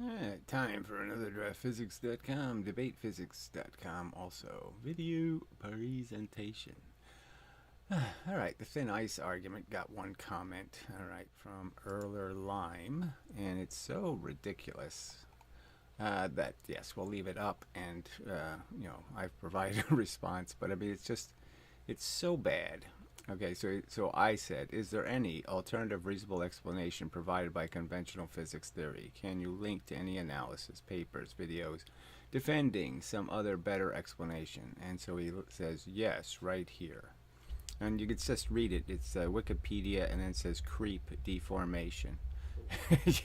Alright, time for another draftphysics.com, debatephysics.com, also video presentation. Alright, the thin ice argument got one comment, alright, from Erler Lime, and it's so ridiculous that, yes, we'll leave it up and, I've provided a response, but I mean, it's so bad. Okay, so I said, is there any alternative reasonable explanation provided by conventional physics theory? Can you link to any analysis, papers, videos, defending some other better explanation? And so he says, yes, right here. And you can just read it. It's Wikipedia, and then it says creep deformation.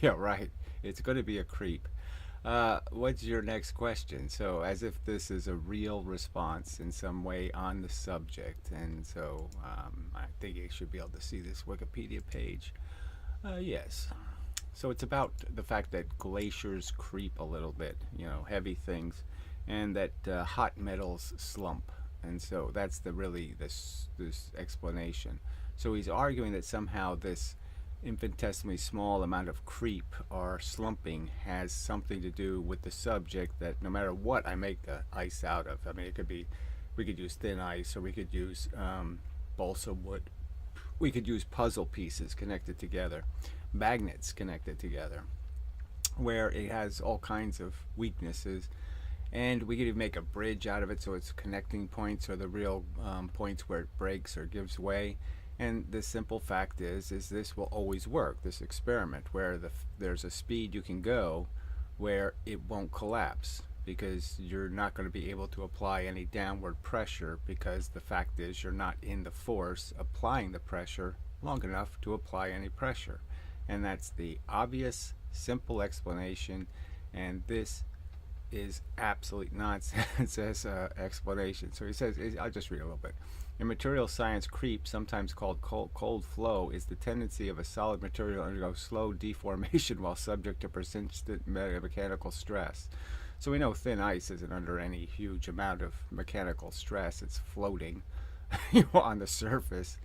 Yeah, right. It's going to be a creep. What's your next question? So, as if this is a real response in some way on the subject, and so I think you should be able to see this Wikipedia page. Yes. So it's about the fact that glaciers creep a little bit, heavy things, and that hot metals slump, and so that's this explanation. So he's arguing that somehow this infinitesimally small amount of creep or slumping has something to do with the subject, that no matter what I make the ice out of, I mean, we could use thin ice, or we could use balsa wood, we could use puzzle pieces connected together, magnets connected together, where it has all kinds of weaknesses, and we could even make a bridge out of it, so its connecting points are the real points where it breaks or gives way. And the simple fact is this will always work, this experiment, where there's a speed you can go where it won't collapse, because you're not going to be able to apply any downward pressure, because the fact is you're not in the force applying the pressure long enough to apply any pressure. And that's the obvious, simple explanation, and this is absolute nonsense as an explanation. So he says, I'll just read a little bit. In material science, creep, sometimes called cold flow, is the tendency of a solid material to undergo slow deformation while subject to persistent mechanical stress. So we know thin ice isn't under any huge amount of mechanical stress. It's floating on the surface.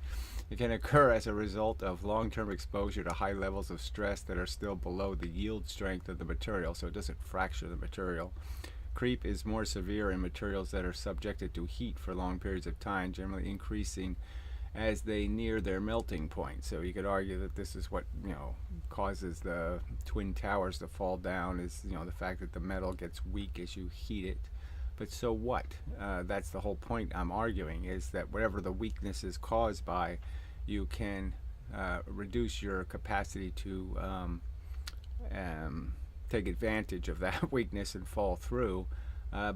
It can occur as a result of long-term exposure to high levels of stress that are still below the yield strength of the material, so it doesn't fracture the material. Creep is more severe in materials that are subjected to heat for long periods of time, generally increasing as they near their melting point. So you could argue that this is what causes the Twin Towers to fall down, is the fact that the metal gets weak as you heat it. But so what? That's the whole point I'm arguing, is that whatever the weakness is caused by, you can reduce your capacity to take advantage of that weakness and fall through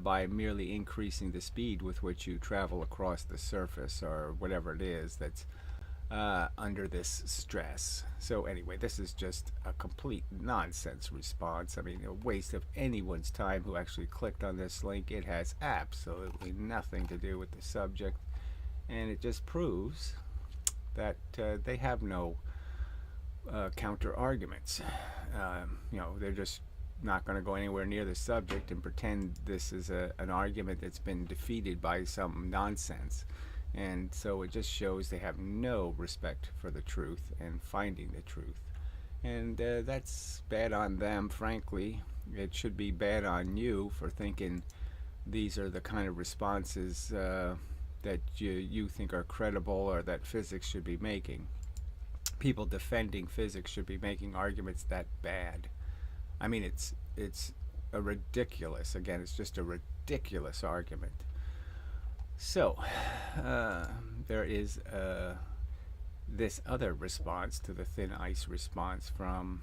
by merely increasing the speed with which you travel across the surface, or whatever it is that's under this stress. So anyway, this is just a complete nonsense response. I mean, a waste of anyone's time who actually clicked on this link. It has absolutely nothing to do with the subject, and it just proves that they have no counter arguments. They're just not going to go anywhere near the subject and pretend this is an argument that's been defeated by some nonsense. And so it just shows they have no respect for the truth and finding the truth. And that's bad on them, frankly. It should be bad on you for thinking these are the kind of responses that you think are credible, or that physics should be making. People defending physics should be making arguments that bad. I mean, it's a ridiculous, again, it's just a ridiculous argument. So, there is this other response to the thin ice response from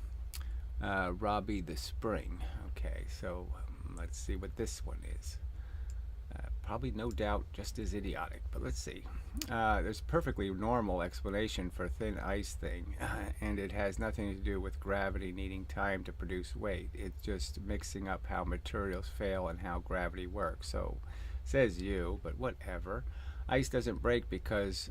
Robbie the Spring. Okay, so let's see what this one is. Probably, no doubt, just as idiotic, but let's see. There's a perfectly normal explanation for a thin ice thing, and it has nothing to do with gravity needing time to produce weight. It's just mixing up how materials fail and how gravity works. So, says you, but whatever. Ice doesn't break because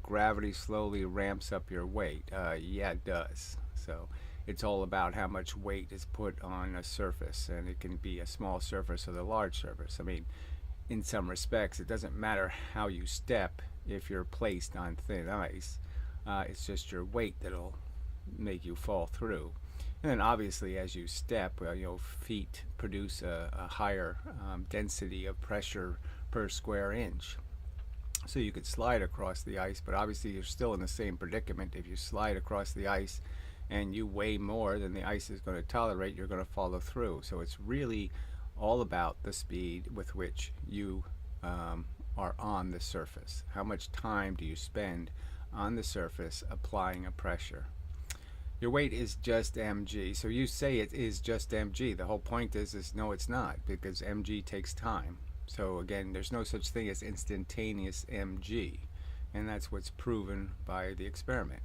gravity slowly ramps up your weight. Yeah, it does. So it's all about how much weight is put on a surface, and it can be a small surface or a large surface. I mean, in some respects, it doesn't matter how you step if you're placed on thin ice. It's just your weight that'll make you fall through. And then obviously as you step, well, feet produce a higher density of pressure per square inch. So you could slide across the ice, but obviously you're still in the same predicament. If you slide across the ice and you weigh more than the ice is going to tolerate, you're going to follow through. So it's really all about the speed with which you are on the surface. How much time do you spend on the surface applying a pressure? Your weight is just mg. So you say it is just mg. The whole point is no, it's not, because mg takes time. So again, there's no such thing as instantaneous mg, and that's what's proven by the experiment.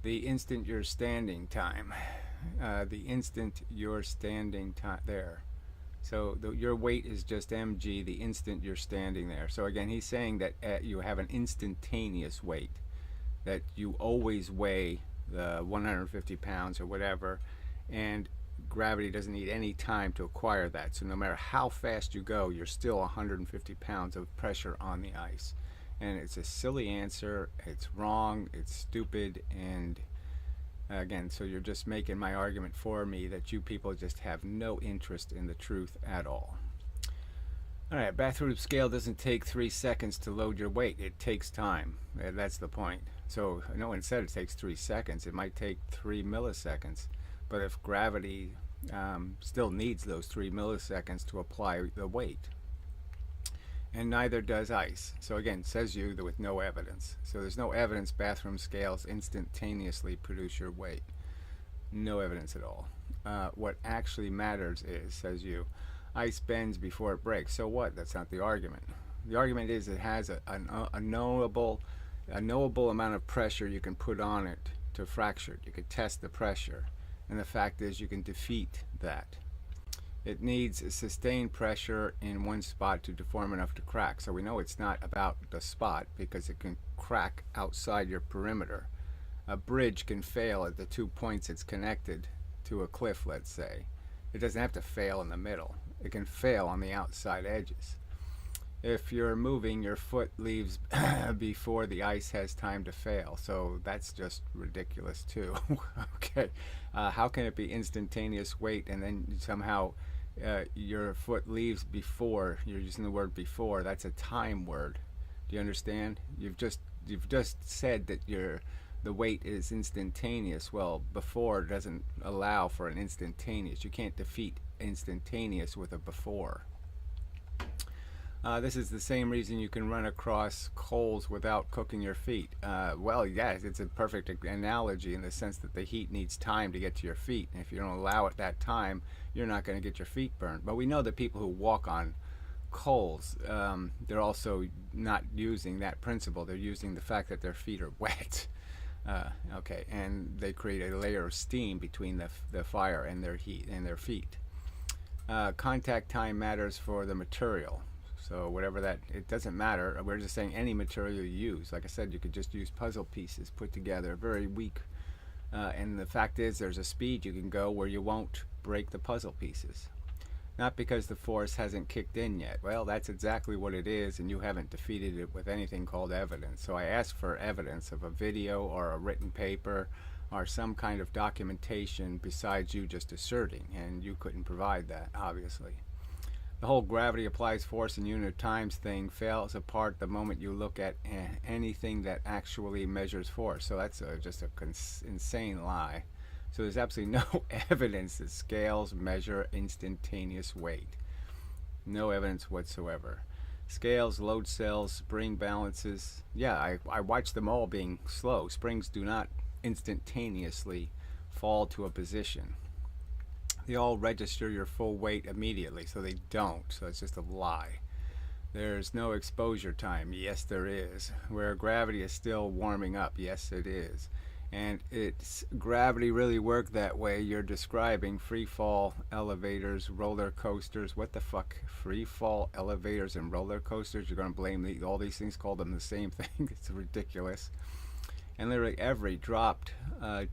The instant you're standing time, there. So your weight is just mg the instant you're standing there. So again, he's saying that you have an instantaneous weight, that you always weigh the 150 pounds or whatever, and gravity doesn't need any time to acquire that. So no matter how fast you go, you're still 150 pounds of pressure on the ice. And it's a silly answer, it's wrong, it's stupid, and again, so you're just making my argument for me that you people just have no interest in the truth at all. Alright, bathroom scale doesn't take 3 seconds to load your weight. It takes time. That's the point. So no one said it takes 3 seconds. It might take 3 milliseconds. But if gravity still needs those 3 milliseconds to apply the weight, and neither does ice. So again, says you with no evidence. So there's no evidence bathroom scales instantaneously produce your weight. No evidence at all. What actually matters is, says you, ice bends before it breaks. So what? That's not the argument. The argument is it has a knowable amount of pressure you can put on it to fracture it. You could test the pressure, and the fact is you can defeat that. It needs a sustained pressure in one spot to deform enough to crack. So we know it's not about the spot, because it can crack outside your perimeter. A bridge can fail at the 2 points it's connected to a cliff, let's say. It doesn't have to fail in the middle. It can fail on the outside edges. If you're moving, your foot leaves before the ice has time to fail. So that's just ridiculous too. Okay, how can it be instantaneous weight and then somehow your foot leaves before? You're using the word before. That's a time word. Do you understand? You've just said that the weight is instantaneous. Well, before doesn't allow for an instantaneous. You can't defeat instantaneous with a before. This is the same reason you can run across coals without cooking your feet. Well, yes, it's a perfect analogy in the sense that the heat needs time to get to your feet. And if you don't allow it that time, you're not going to get your feet burned. But we know that people who walk on coals, they're also not using that principle. They're using the fact that their feet are wet. Okay, and they create a layer of steam between the fire and their heat and their feet. Contact time matters for the material. So whatever that, it doesn't matter. We're just saying any material you use. Like I said, you could just use puzzle pieces put together, very weak. And the fact is, there's a speed you can go where you won't break the puzzle pieces. Not because the force hasn't kicked in yet. Well, that's exactly what it is, and you haven't defeated it with anything called evidence. So I asked for evidence of a video or a written paper or some kind of documentation besides you just asserting, and you couldn't provide that, obviously. The whole gravity applies force in unit of times thing falls apart the moment you look at anything that actually measures force. So that's just a insane lie. So there's absolutely no evidence that scales measure instantaneous weight. No evidence whatsoever. Scales, load cells, spring balances. Yeah, I watch them all being slow. Springs do not instantaneously fall to a position. They all register your full weight immediately, so they don't. So it's just a lie. There's no exposure time. Yes, there is. Where gravity is still warming up. Yes, it is. And it's gravity really work that way. You're describing free fall elevators, roller coasters. What the fuck? Free fall elevators and roller coasters? You're going to blame all these things, call them the same thing? It's ridiculous. And literally every dropped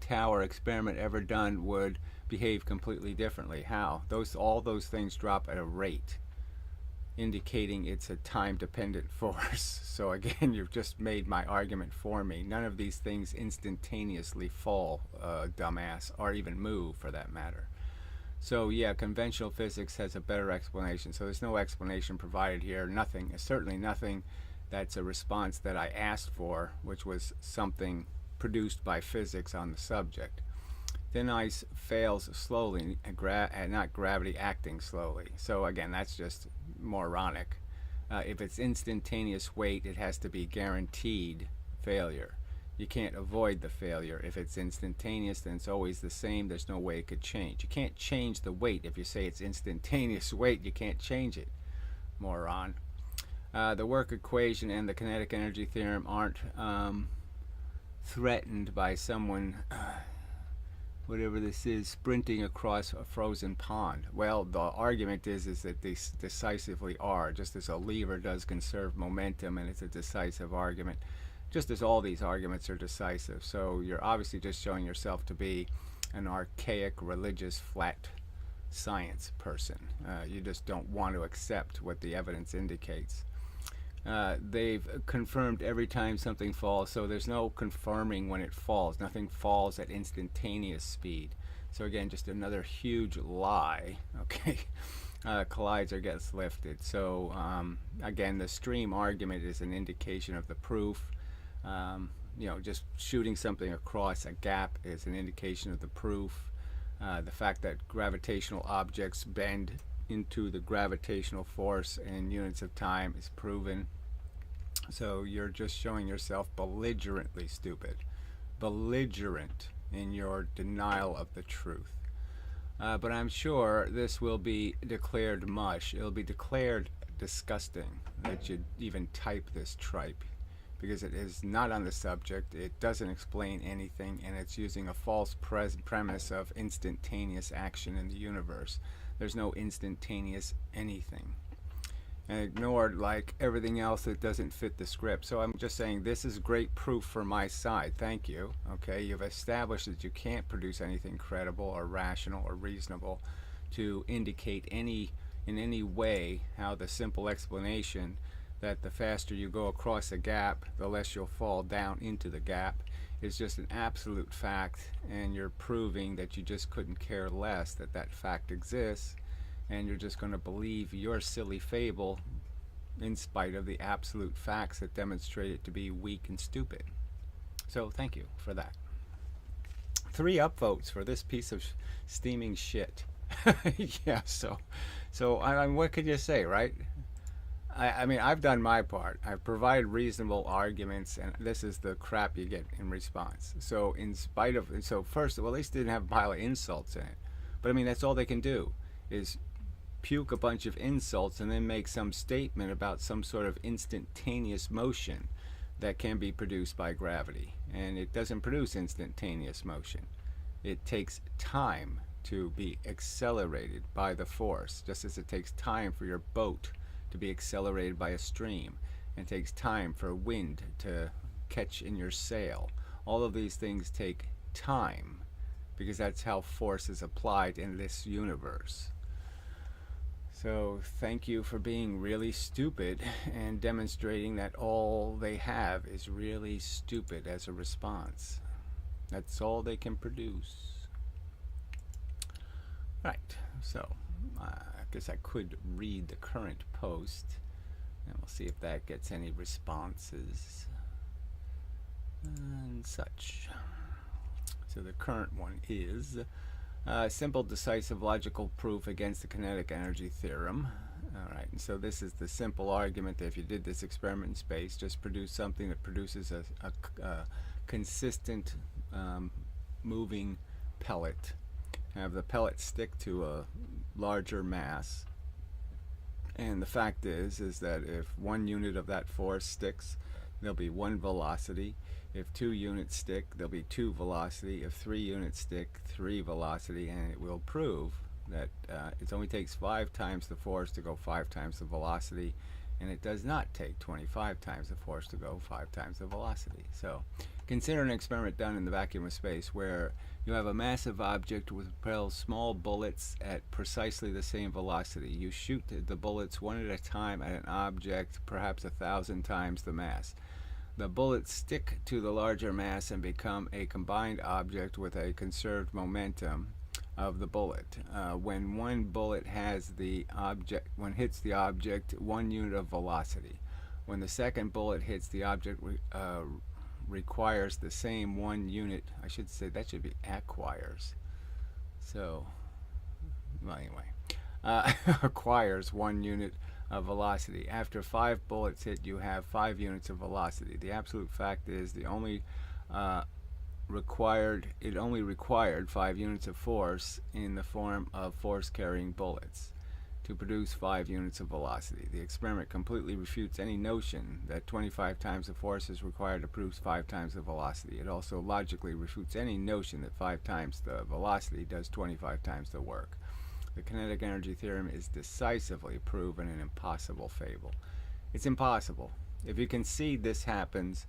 tower experiment ever done would behave completely differently. How? All those things drop at a rate. indicating it's a time-dependent force. So again, you've just made my argument for me. None of these things instantaneously fall, dumbass, or even move for that matter. So yeah, conventional physics has a better explanation. So there's no explanation provided here. Nothing, certainly nothing that's a response that I asked for, which was something produced by physics on the subject. Thin ice fails slowly, and not gravity acting slowly. So again, that's just moronic. If it's instantaneous weight, it has to be guaranteed failure. You can't avoid the failure. If it's instantaneous, then it's always the same. There's no way it could change. You can't change the weight. If you say it's instantaneous weight, you can't change it, moron. The work equation and the kinetic energy theorem aren't threatened by someone, whatever this is, sprinting across a frozen pond. Well, the argument is that they decisively are, just as a lever does conserve momentum, and it's a decisive argument, just as all these arguments are decisive. So you're obviously just showing yourself to be an archaic, religious, flat science person. You just don't want to accept what the evidence indicates. They've confirmed every time something falls, so there's no confirming when it falls. Nothing falls at instantaneous speed. So again, just another huge lie. Okay, collides or gets lifted. So again, the stream argument is an indication of the proof. You know, just shooting something across a gap is an indication of the proof. The fact that gravitational objects bend into the gravitational force in units of time is proven. So you're just showing yourself belligerently stupid, belligerent in your denial of the truth. But I'm sure this will be declared mush. It'll be declared disgusting that you even type this tripe, because it is not on the subject, it doesn't explain anything, and it's using a false premise of instantaneous action in the universe. There's no instantaneous anything. And ignored like everything else that doesn't fit the script. So I'm just saying this is great proof for my side. Thank you. Okay, you've established that you can't produce anything credible or rational or reasonable to indicate in any way how the simple explanation that the faster you go across a gap, the less you'll fall down into the gap, is just an absolute fact, and you're proving that you just couldn't care less that that fact exists, and you're just going to believe your silly fable in spite of the absolute facts that demonstrate it to be weak and stupid. So thank you for that. 3 upvotes for this piece of steaming shit. Yeah, so I mean, what could you say, right? I mean, I've done my part. I've provided reasonable arguments, and this is the crap you get in response. So in spite of, so first, well, at least they didn't have a pile of insults in it. But I mean, that's all they can do, is puke a bunch of insults and then make some statement about some sort of instantaneous motion that can be produced by gravity. And it doesn't produce instantaneous motion. It takes time to be accelerated by the force, just as it takes time for your boat to be accelerated by a stream, and it takes time for wind to catch in your sail. All of these things take time, because that's how force is applied in this universe. So thank you for being really stupid and demonstrating that all they have is really stupid as a response. That's all they can produce. Right, so I guess I could read the current post, and we'll see if that gets any responses and such. So the current one is simple decisive logical proof against the kinetic energy theorem. Alright, and so this is the simple argument that if you did this experiment in space, just produce something that produces a consistent moving pellet. Have the pellet stick to a larger mass, and the fact is that if 1 unit of that force sticks, there'll be 1 velocity. If 2 units stick, there'll be 2 velocity. If 3 units stick, 3 velocity. And it will prove that it only takes 5 times the force to go 5 times the velocity, and it does not take 25 times the force to go 5 times the velocity. So consider an experiment done in the vacuum of space where you have a massive object which propels small bullets at precisely the same velocity. You shoot the bullets one at a time at an object perhaps 1,000 times the mass. The bullets stick to the larger mass and become a combined object with a conserved momentum of the bullet. When one bullet hits the object, 1 unit of velocity. When the second bullet hits the object, requires the same 1 unit. I should say that should be acquires. So, well, anyway, acquires 1 unit of velocity. After 5 bullets hit, you have 5 units of velocity. The absolute fact is it only required 5 units of force in the form of force-carrying bullets to produce 5 units of velocity. The experiment completely refutes any notion that 25 times the force is required to produce 5 times the velocity. It also logically refutes any notion that 5 times the velocity does 25 times the work. The kinetic energy theorem is decisively proven an impossible fable. It's impossible. If you concede this happens,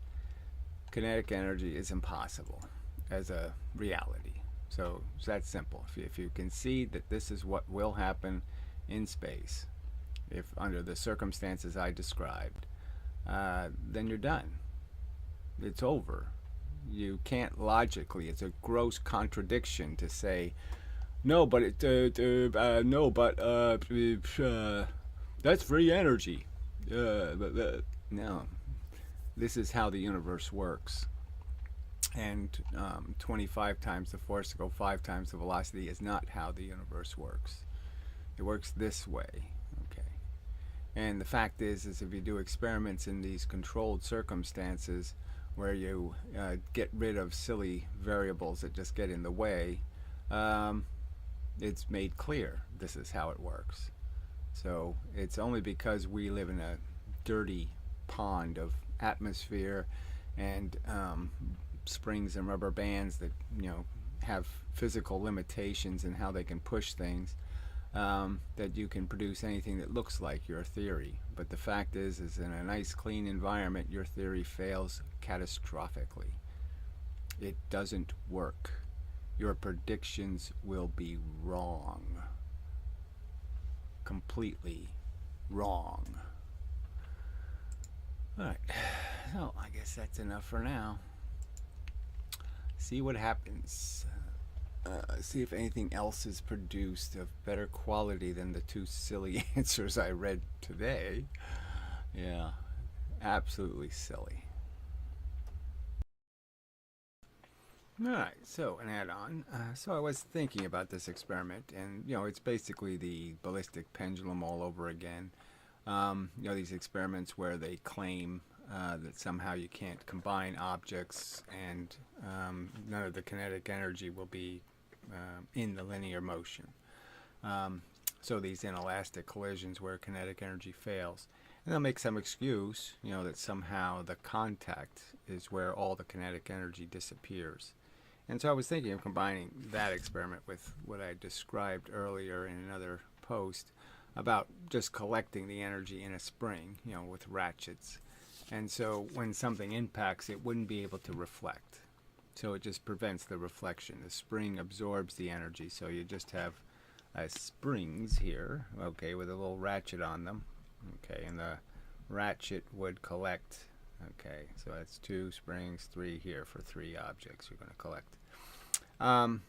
kinetic energy is impossible as a reality. So it's that simple. If you concede that this is what will happen in space, if under the circumstances I described, then you're done. It's over. You can't logically, it's a gross contradiction to say, no, but that's free energy. No, this is how the universe works. And 25 times the force to go 5 times the velocity is not how the universe works. It works this way, okay? And the fact is if you do experiments in these controlled circumstances where you get rid of silly variables that just get in the way, it's made clear this is how it works. So it's only because we live in a dirty pond of atmosphere and springs and rubber bands that have physical limitations in how they can push things, that you can produce anything that looks like your theory. But the fact is in a nice clean environment, your theory fails catastrophically. It doesn't work. Your predictions will be wrong. Completely wrong. Alright, so I guess that's enough for now. See what happens. See if anything else is produced of better quality than the 2 silly answers I read today. Yeah, absolutely silly. Alright, so an add-on. So I was thinking about this experiment, and it's basically the ballistic pendulum all over again. These experiments where they claim that somehow you can't combine objects and none of the kinetic energy will be in the linear motion. So these inelastic collisions where kinetic energy fails. And they'll make some excuse, that somehow the contact is where all the kinetic energy disappears. And so I was thinking of combining that experiment with what I described earlier in another post about just collecting the energy in a spring, with ratchets. And so when something impacts, it wouldn't be able to reflect. So it just prevents the reflection. The spring absorbs the energy. So you just have springs here, okay, with a little ratchet on them. Okay, and the ratchet would collect. Okay, so that's 2 springs, 3 here for 3 objects you're going to collect.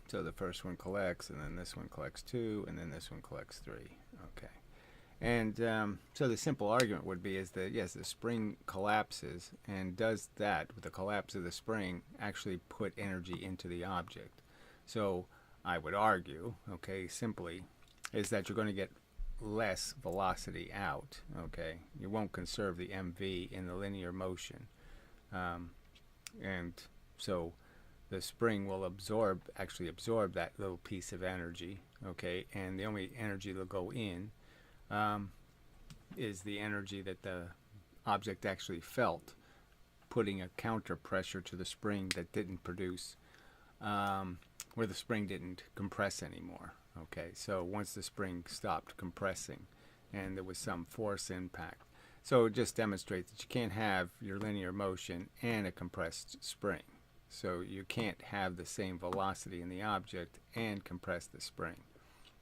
So the first one collects, and then this one collects 2, and then this one collects 3. Okay. And so the simple argument would be is that, yes, the spring collapses, and does that, with the collapse of the spring, actually put energy into the object. So I would argue, okay, simply, is that you're going to get less velocity out, okay? You won't conserve the mv in the linear motion. And so the spring will actually absorb that little piece of energy, okay? And the only energy that'll go in is the energy that the object actually felt, putting a counter pressure to the spring that didn't produce, where the spring didn't compress anymore. Okay, so once the spring stopped compressing and there was some force impact, So it just demonstrates that you can't have your linear motion and a compressed spring. So you can't have the same velocity in the object and compress the spring.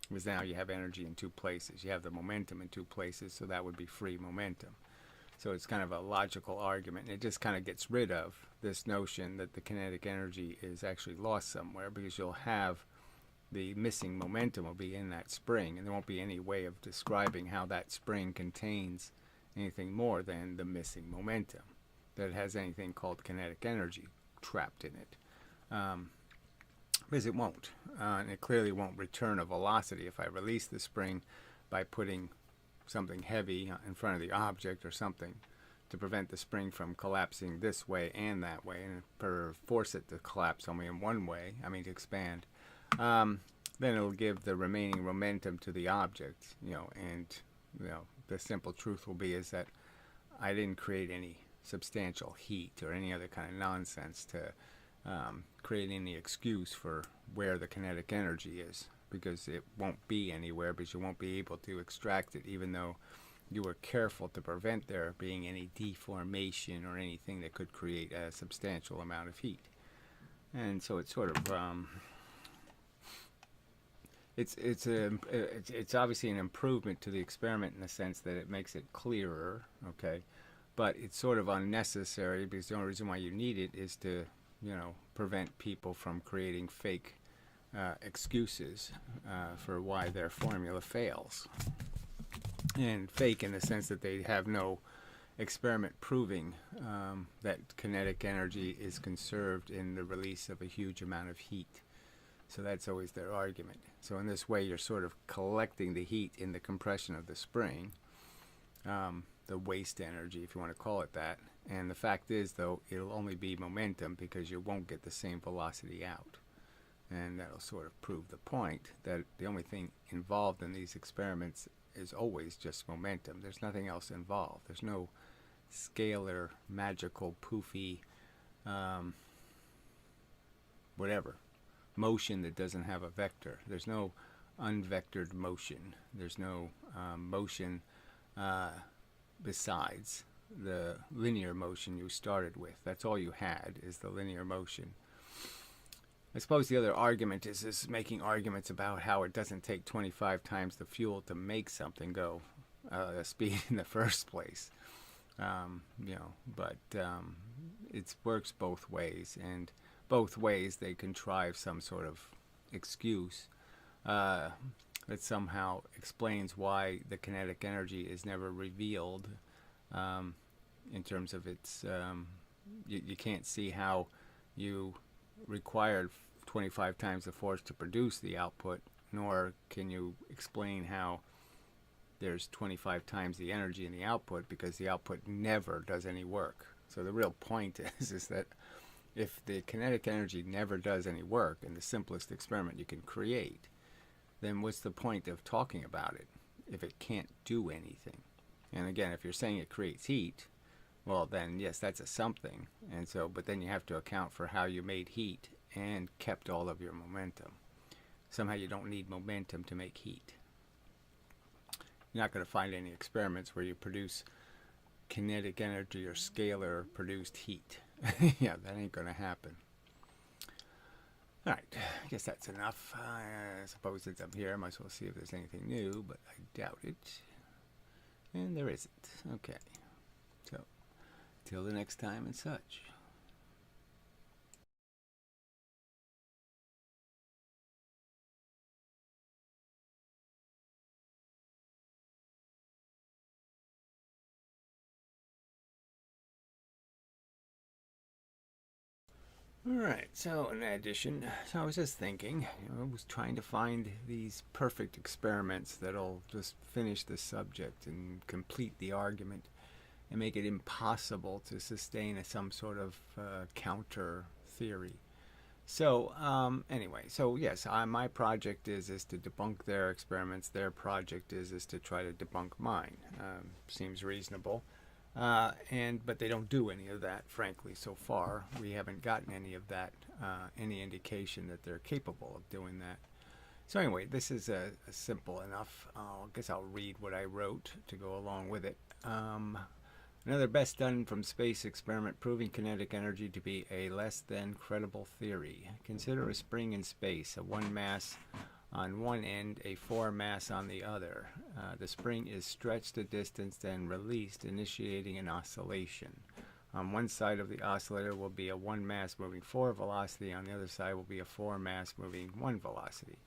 Because now you have energy in two places. You have the momentum in two places, so that would be free momentum. So it's kind of a logical argument. And it just kind of gets rid of this notion that the kinetic energy is actually lost somewhere, because you'll have the missing momentum will be in that spring, and there won't be any way of describing how that spring contains anything more than the missing momentum, that it has anything called kinetic energy trapped in it. Because it won't. And it clearly won't return a velocity if I release the spring by putting something heavy in front of the object or something to prevent the spring from collapsing this way and that way, and force it to collapse only in one way, to expand. Then it'll give the remaining momentum to the object, and the simple truth will be is that I didn't create any substantial heat or any other kind of nonsense to create any excuse for where the kinetic energy is, because it won't be anywhere, because you won't be able to extract it, even though you were careful to prevent there being any deformation or anything that could create a substantial amount of heat. And so it's sort of it's obviously an improvement to the experiment in the sense that it makes it clearer, okay, but it's sort of unnecessary, because the only reason why you need it is to prevent people from creating fake excuses for why their formula fails. And fake in the sense that they have no experiment proving that kinetic energy is conserved in the release of a huge amount of heat. So that's always their argument. So in this way, you're sort of collecting the heat in the compression of the spring, the waste energy, if you want to call it that. And the fact is, though, it'll only be momentum, because you won't get the same velocity out. And that'll sort of prove the point that the only thing involved in these experiments is always just momentum. There's nothing else involved. There's no scalar, magical, poofy, whatever, motion that doesn't have a vector. There's no unvectored motion. There's no motion besides the linear motion you started with. That's all you had, is the linear motion. I suppose the other argument is making arguments about how it doesn't take 25 times the fuel to make something go speed in the first place. But it works both ways, and both ways they contrive some sort of excuse that somehow explains why the kinetic energy is never revealed in terms of its, you can't see how you required 25 times the force to produce the output, nor can you explain how there's 25 times the energy in the output, because the output never does any work. So the real point is that if the kinetic energy never does any work in the simplest experiment you can create, then what's the point of talking about it if it can't do anything? And again, if you're saying it creates heat, well then yes, that's a something. And so, but then you have to account for how you made heat and kept all of your momentum. Somehow you don't need momentum to make heat. You're not going to find any experiments where you produce kinetic energy or scalar produced heat. Yeah, that ain't going to happen. Alright, I guess that's enough. I suppose since I'm here, I might as well see if there's anything new, but I doubt it. And there isn't. Okay. So, till the next time and such. Alright, so in addition, I was just thinking, I was trying to find these perfect experiments that'll just finish the subject and complete the argument and make it impossible to sustain some sort of counter theory. So anyway, so yes, my project is to debunk their experiments. Their project is to try to debunk mine. Seems reasonable. But they don't do any of that, frankly, so far. We haven't gotten any of that, any indication that they're capable of doing that. So anyway, this is simple enough. I guess I'll read what I wrote to go along with it. Another best done from space experiment proving kinetic energy to be a less than credible theory. Consider a spring in space, a one mass on one end, a four mass on the other. The spring is stretched a distance, then released, initiating an oscillation. On one side of the oscillator will be a one mass moving 4 velocity, on the other side will be a 4 mass moving 1 velocity.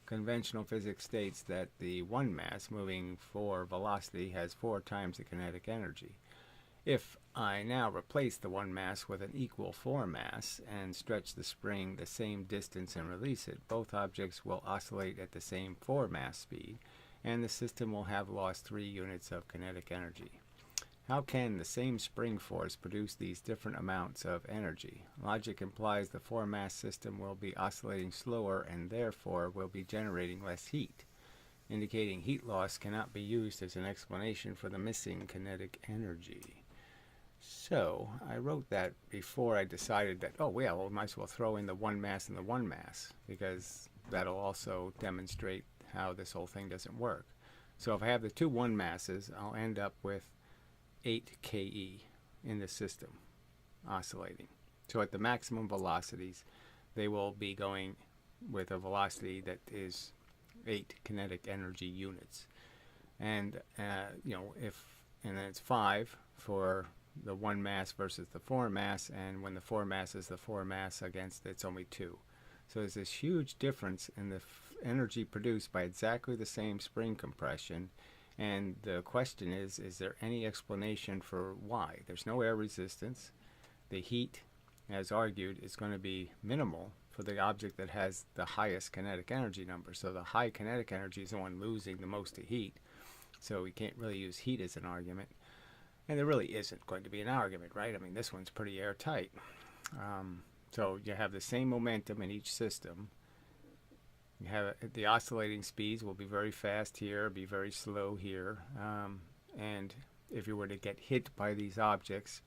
Conventional physics states that the one mass moving 4 velocity has 4 times the kinetic energy. If I now replace the one mass with an equal 4 mass and stretch the spring the same distance and release it, both objects will oscillate at the same 4 mass speed, and the system will have lost 3 units of kinetic energy. How can the same spring force produce these different amounts of energy? Logic implies the 4 mass system will be oscillating slower and therefore will be generating less heat. Indicating heat loss cannot be used as an explanation for the missing kinetic energy. So I wrote that before I decided that, oh yeah, well, we might as well throw in the one mass and the one mass, because that'll also demonstrate how this whole thing doesn't work. So if I have the two one masses, I'll end up with 8 KE in the system oscillating. So at the maximum velocities, they will be going with a velocity that is 8 kinetic energy units. And and then it's 5 for the one mass versus the 4 mass, and when the 4 mass is the 4 mass against it's only 2. So there's this huge difference in the energy produced by exactly the same spring compression. And the question is there any explanation for why? There's no air resistance. The heat, as argued, is going to be minimal for the object that has the highest kinetic energy number. So the high kinetic energy is the one losing the most to heat. So we can't really use heat as an argument. And there really isn't going to be an argument, right? I mean, this one's pretty airtight. So you have the same momentum in each system. You have the oscillating speeds will be very fast here, be very slow here, and if you were to get hit by these objects,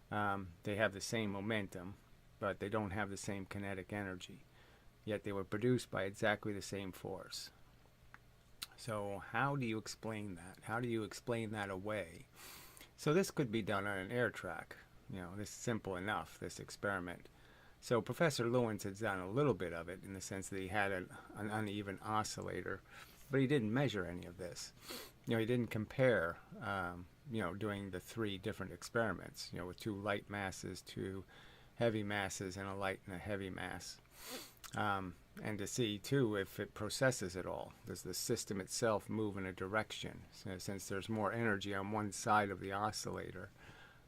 they have the same momentum, but they don't have the same kinetic energy. Yet they were produced by exactly the same force. So how do you explain that? How do you explain that away? So this could be done on an air track. This is simple enough, this experiment. So Professor Lewins had done a little bit of it in the sense that he had an uneven oscillator, but he didn't measure any of this. He didn't compare, doing the 3 different experiments, with 2 light masses, 2 heavy masses, and a light and a heavy mass. And to see, too, if it processes it all. Does the system itself move in a direction? So since there's more energy on one side of the oscillator,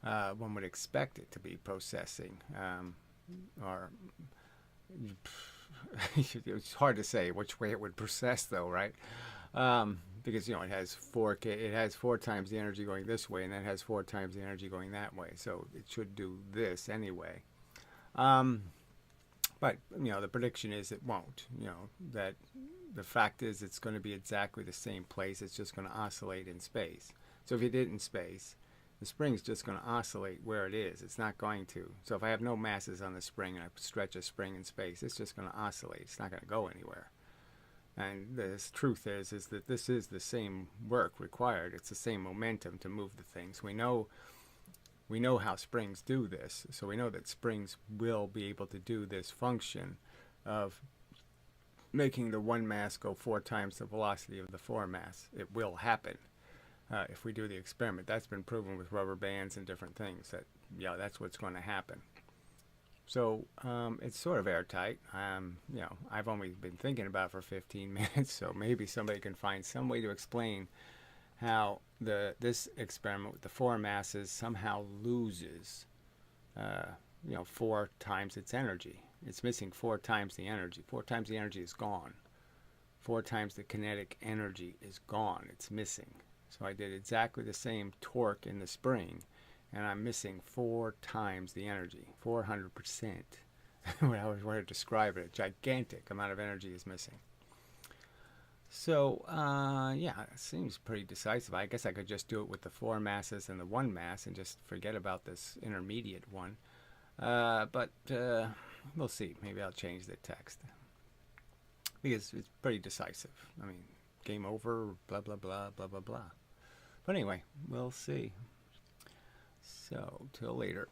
one would expect it to be processing. Or it's hard to say which way it would process, though, right? Because it has 4 times the energy going this way, and then it has 4 times the energy going that way. So it should do this anyway. But the prediction is it won't. That the fact is it's going to be exactly the same place. It's just going to oscillate in space. So if you did it in space, the spring's just going to oscillate where it is. It's not going to. So if I have no masses on the spring and I stretch a spring in space, it's just going to oscillate. It's not going to go anywhere. And the truth is that this is the same work required. It's the same momentum to move the things. We know how springs do this. So we know that springs will be able to do this function of making the one mass go 4 times the velocity of the 4 mass. It will happen. If we do the experiment. That's been proven with rubber bands and different things that, that's what's going to happen. So it's sort of airtight. I've only been thinking about it for 15 minutes, so maybe somebody can find some way to explain how this experiment with the 4 masses somehow loses 4 times its energy. It's missing 4 times the energy. 4 times the energy is gone. 4 times the kinetic energy is gone. It's missing. So I did exactly the same torque in the spring, and I'm missing 4 times the energy, 400%. When I was going to describe it, a gigantic amount of energy is missing. So, it seems pretty decisive. I guess I could just do it with the 4 masses and the 1 mass and just forget about this intermediate one. But we'll see. Maybe I'll change the text. think it's pretty decisive. I mean, game over, blah, blah, blah, blah, blah, blah. But anyway, we'll see. So, till later.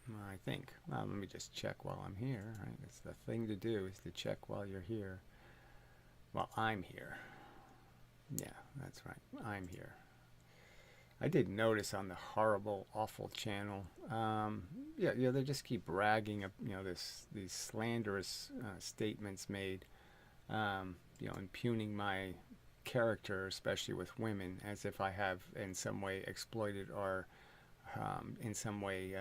I think. Well, let me just check while I'm here. Right? That's the thing to do, is to check while you're here. While I'm here. Yeah, that's right. I'm here. I did notice on the horrible, awful channel, yeah, they just keep bragging of, these slanderous statements made, impugning my character, especially with women, as if I have in some way exploited or in some way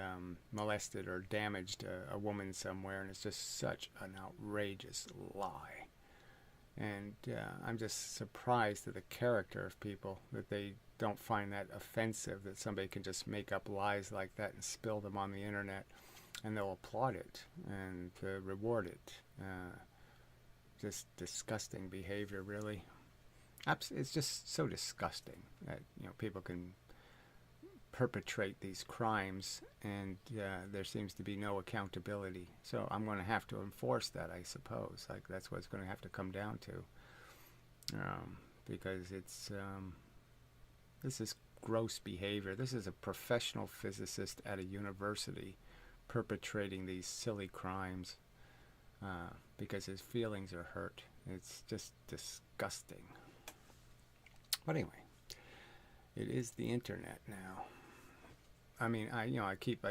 molested or damaged a woman somewhere, and it's just such an outrageous lie. And I'm just surprised at the character of people, that they don't find that offensive, that somebody can just make up lies like that and spill them on the internet, and they'll applaud it and reward it. Just disgusting behavior, really. It's just so disgusting that people can perpetrate these crimes, and there seems to be no accountability. So I'm going to have to enforce that, I suppose. Like, that's what it's going to have to come down to, because it's this is gross behavior. This is a professional physicist at a university perpetrating these silly crimes because his feelings are hurt. It's just disgusting. But anyway, it is the internet now. I mean, I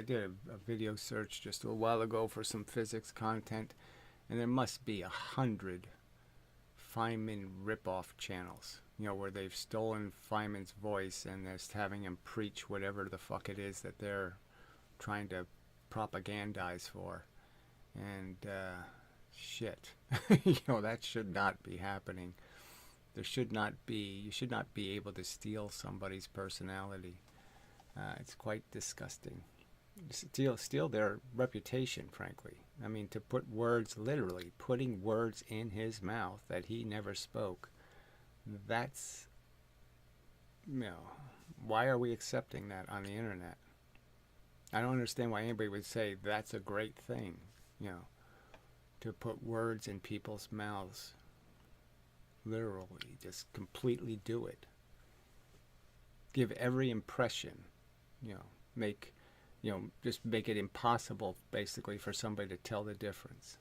did a video search just a little while ago for some physics content, and there must be 100 Feynman ripoff channels, where they've stolen Feynman's voice and they're having him preach whatever the fuck it is that they're trying to propagandize for. And shit, that should not be happening. You should not be able to steal somebody's personality. It's quite disgusting. Steal their reputation, frankly. I mean, to put words, literally putting words in his mouth that he never spoke, that's, why are we accepting that on the internet? I don't understand why anybody would say that's a great thing, to put words in people's mouths. Literally, just completely do it. Give every impression, just make it impossible, basically, for somebody to tell the difference.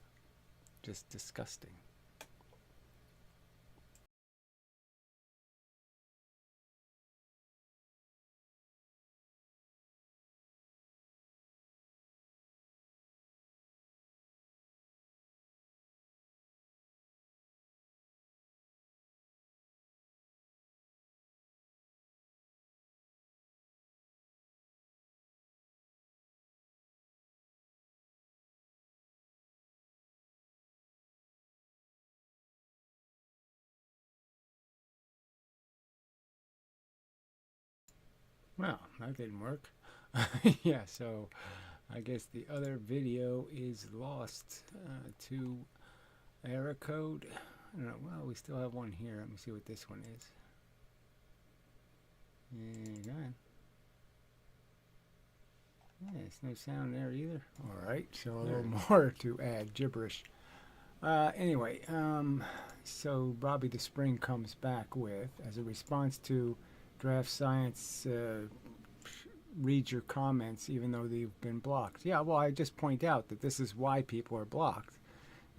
Just disgusting. Well, that didn't work. Yeah, so I guess the other video is lost to error code. I don't know. Well, we still have one here. Let me see what this one is. And go ahead. Yeah, there's no sound there either. All right, so a little more to add gibberish. Anyway, so Bobby the Spring comes back with, as a response to Draft Science, read your comments even though they've been blocked. Yeah, well, I just point out that this is why people are blocked,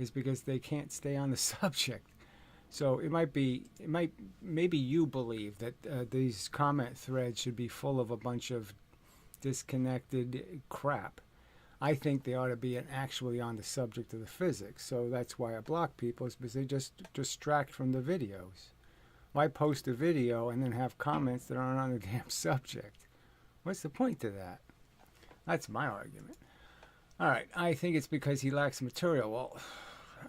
is because they can't stay on the subject. So maybe you believe that these comment threads should be full of a bunch of disconnected crap. I think they ought to be actually on the subject of the physics. So that's why I block people, is because they just distract from the videos. Why post a video and then have comments that aren't on the damn subject? What's the point to that? That's my argument. All right, I think it's because he lacks material. Well,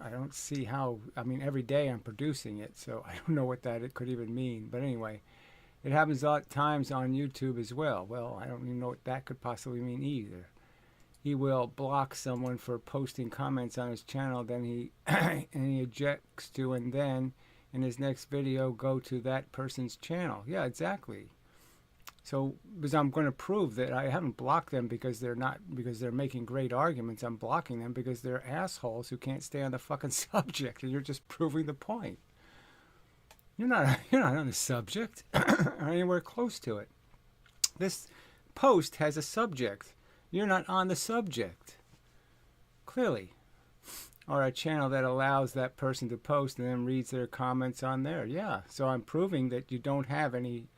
I don't see how. I mean, every day I'm producing it, so I don't know what that it could even mean. But anyway, it happens a lot of times on YouTube as well. Well, I don't even know what that could possibly mean either. He will block someone for posting comments on his channel, then he and he ejects to, and then in his next video go to that person's channel. Yeah, exactly. So, because I'm going to prove that I haven't blocked them because they're making great arguments. I'm blocking them because they're assholes who can't stay on the fucking subject, and you're just proving the point. You're not on the subject or anywhere close to it. This post has a subject. You're not on the subject. Clearly. Or a channel that allows that person to post and then reads their comments on there. Yeah. So I'm proving that you don't have any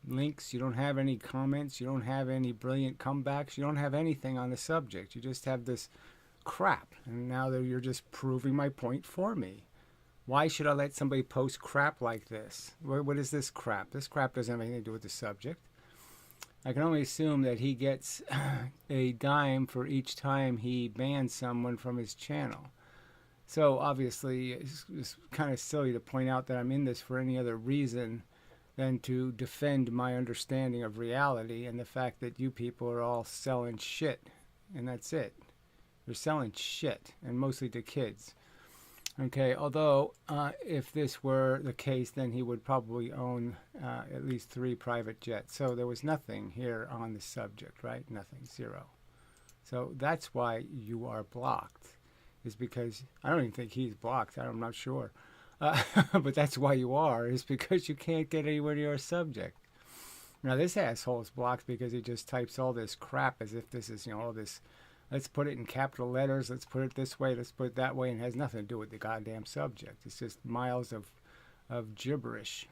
links, you don't have any comments, you don't have any brilliant comebacks, you don't have anything on the subject. You just have this crap. And now that you're just proving my point for me. Why should I let somebody post crap like this? What is this crap? This crap doesn't have anything to do with the subject. I can only assume that he gets a dime for each time he bans someone from his channel. So obviously it's kind of silly to point out that I'm in this for any other reason than to defend my understanding of reality and the fact that you people are all selling shit. And that's it. You're selling shit, and mostly to kids. Okay, although if this were the case, then he would probably own at least 3 private jets. So there was nothing here on the subject, right? Nothing, 0. So that's why you are blocked, is because, I don't even think he's blocked, I'm not sure. But that's why you are, is because you can't get anywhere near a subject. Now this asshole is blocked because he just types all this crap as if this is, all this, let's put it in capital letters, let's put it this way, let's put it that way, and it has nothing to do with the goddamn subject. It's just miles of gibberish.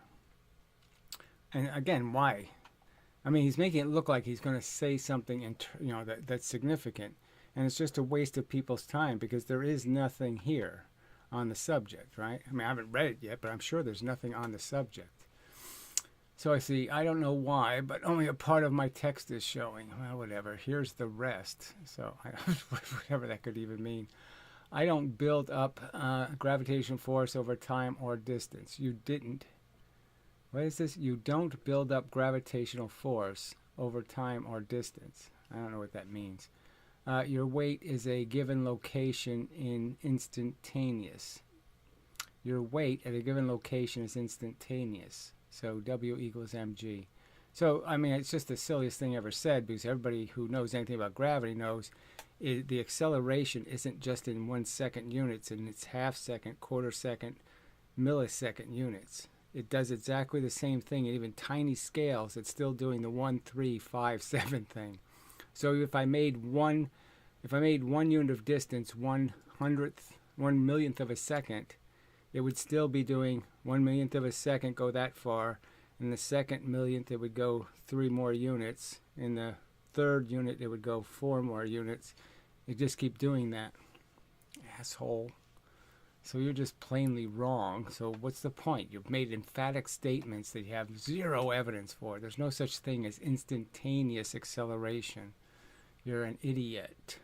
And again, why? I mean, he's making it look like he's going to say something, that's significant. And it's just a waste of people's time because there is nothing here on the subject, right? I mean, I haven't read it yet, but I'm sure there's nothing on the subject. So I see, I don't know why, but only a part of my text is showing. Well, whatever. Here's the rest. So whatever that could even mean. I don't build up gravitational force over time or distance. You didn't. What is this? You don't build up gravitational force over time or distance. I don't know what that means. Your weight is a given location in instantaneous. Your weight at a given location is instantaneous. So W equals mg. So, I mean, it's just the silliest thing ever said, because everybody who knows anything about gravity knows the acceleration isn't just in 1 second units, and it's half second, quarter second, millisecond units. It does exactly the same thing in even tiny scales. It's still doing the 1, 3, 5, 7 thing. So if I made one unit of distance 1/1,000,000th of a second, it would still be doing 1/1,000,000th of a second, go that far. In the second millionth, it would go 3 more units. In the third unit, it would go 4 more units. It just keep doing that. Asshole. So you're just plainly wrong. So what's the point? You've made emphatic statements that you have 0 evidence for. There's no such thing as instantaneous acceleration. You're an idiot.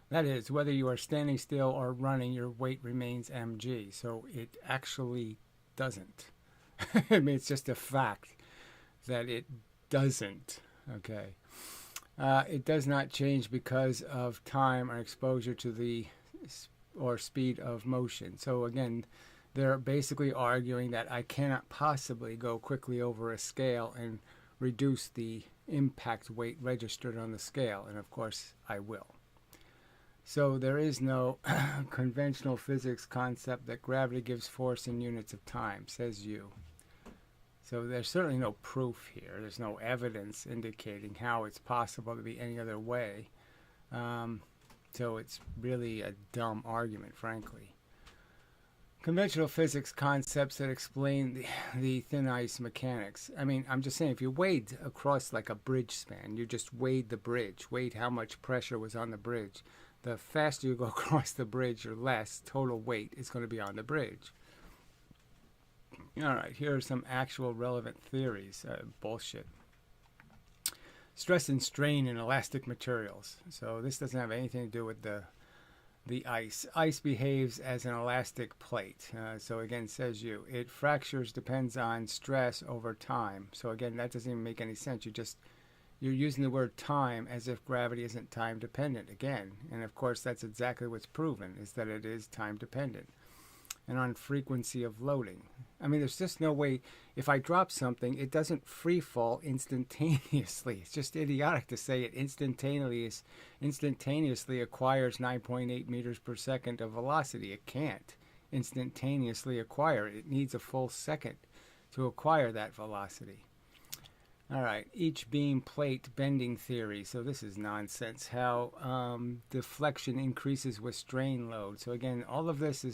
That is, whether you are standing still or running, your weight remains mg. So it actually doesn't. I mean, it's just a fact that it doesn't. Okay. It does not change because of time or exposure to the speed of motion. So again, they're basically arguing that I cannot possibly go quickly over a scale and reduce the impact weight registered on the scale. And of course, I will. So there is no conventional physics concept that gravity gives force in units of time, says you. So there's certainly no proof here. There's no evidence indicating how it's possible to be any other way. So it's really a dumb argument, frankly. Conventional physics concepts that explain the thin ice mechanics. I mean, I'm just saying, if you weighed across like a bridge span, you just weighed the bridge, weighed how much pressure was on the bridge. The faster you go across the bridge, or less total weight is going to be on the bridge. All right, here are some actual relevant theories. Bullshit. Stress and strain in elastic materials. So this doesn't have anything to do with the ice. Ice behaves as an elastic plate. So again, says you. It fractures depends on stress over time. So again, that doesn't even make any sense. You're using the word time as if gravity isn't time dependent again. And of course, that's exactly what's proven, is that it is time dependent. and on frequency of loading. I mean, there's just no way, if I drop something, it doesn't free fall instantaneously. It's just idiotic to say it instantaneously acquires 9.8 meters per second of velocity. It can't instantaneously acquire it. It needs a full second to acquire that velocity. All right, each beam plate bending theory. So this is nonsense. How deflection increases with strain load. So again, all of this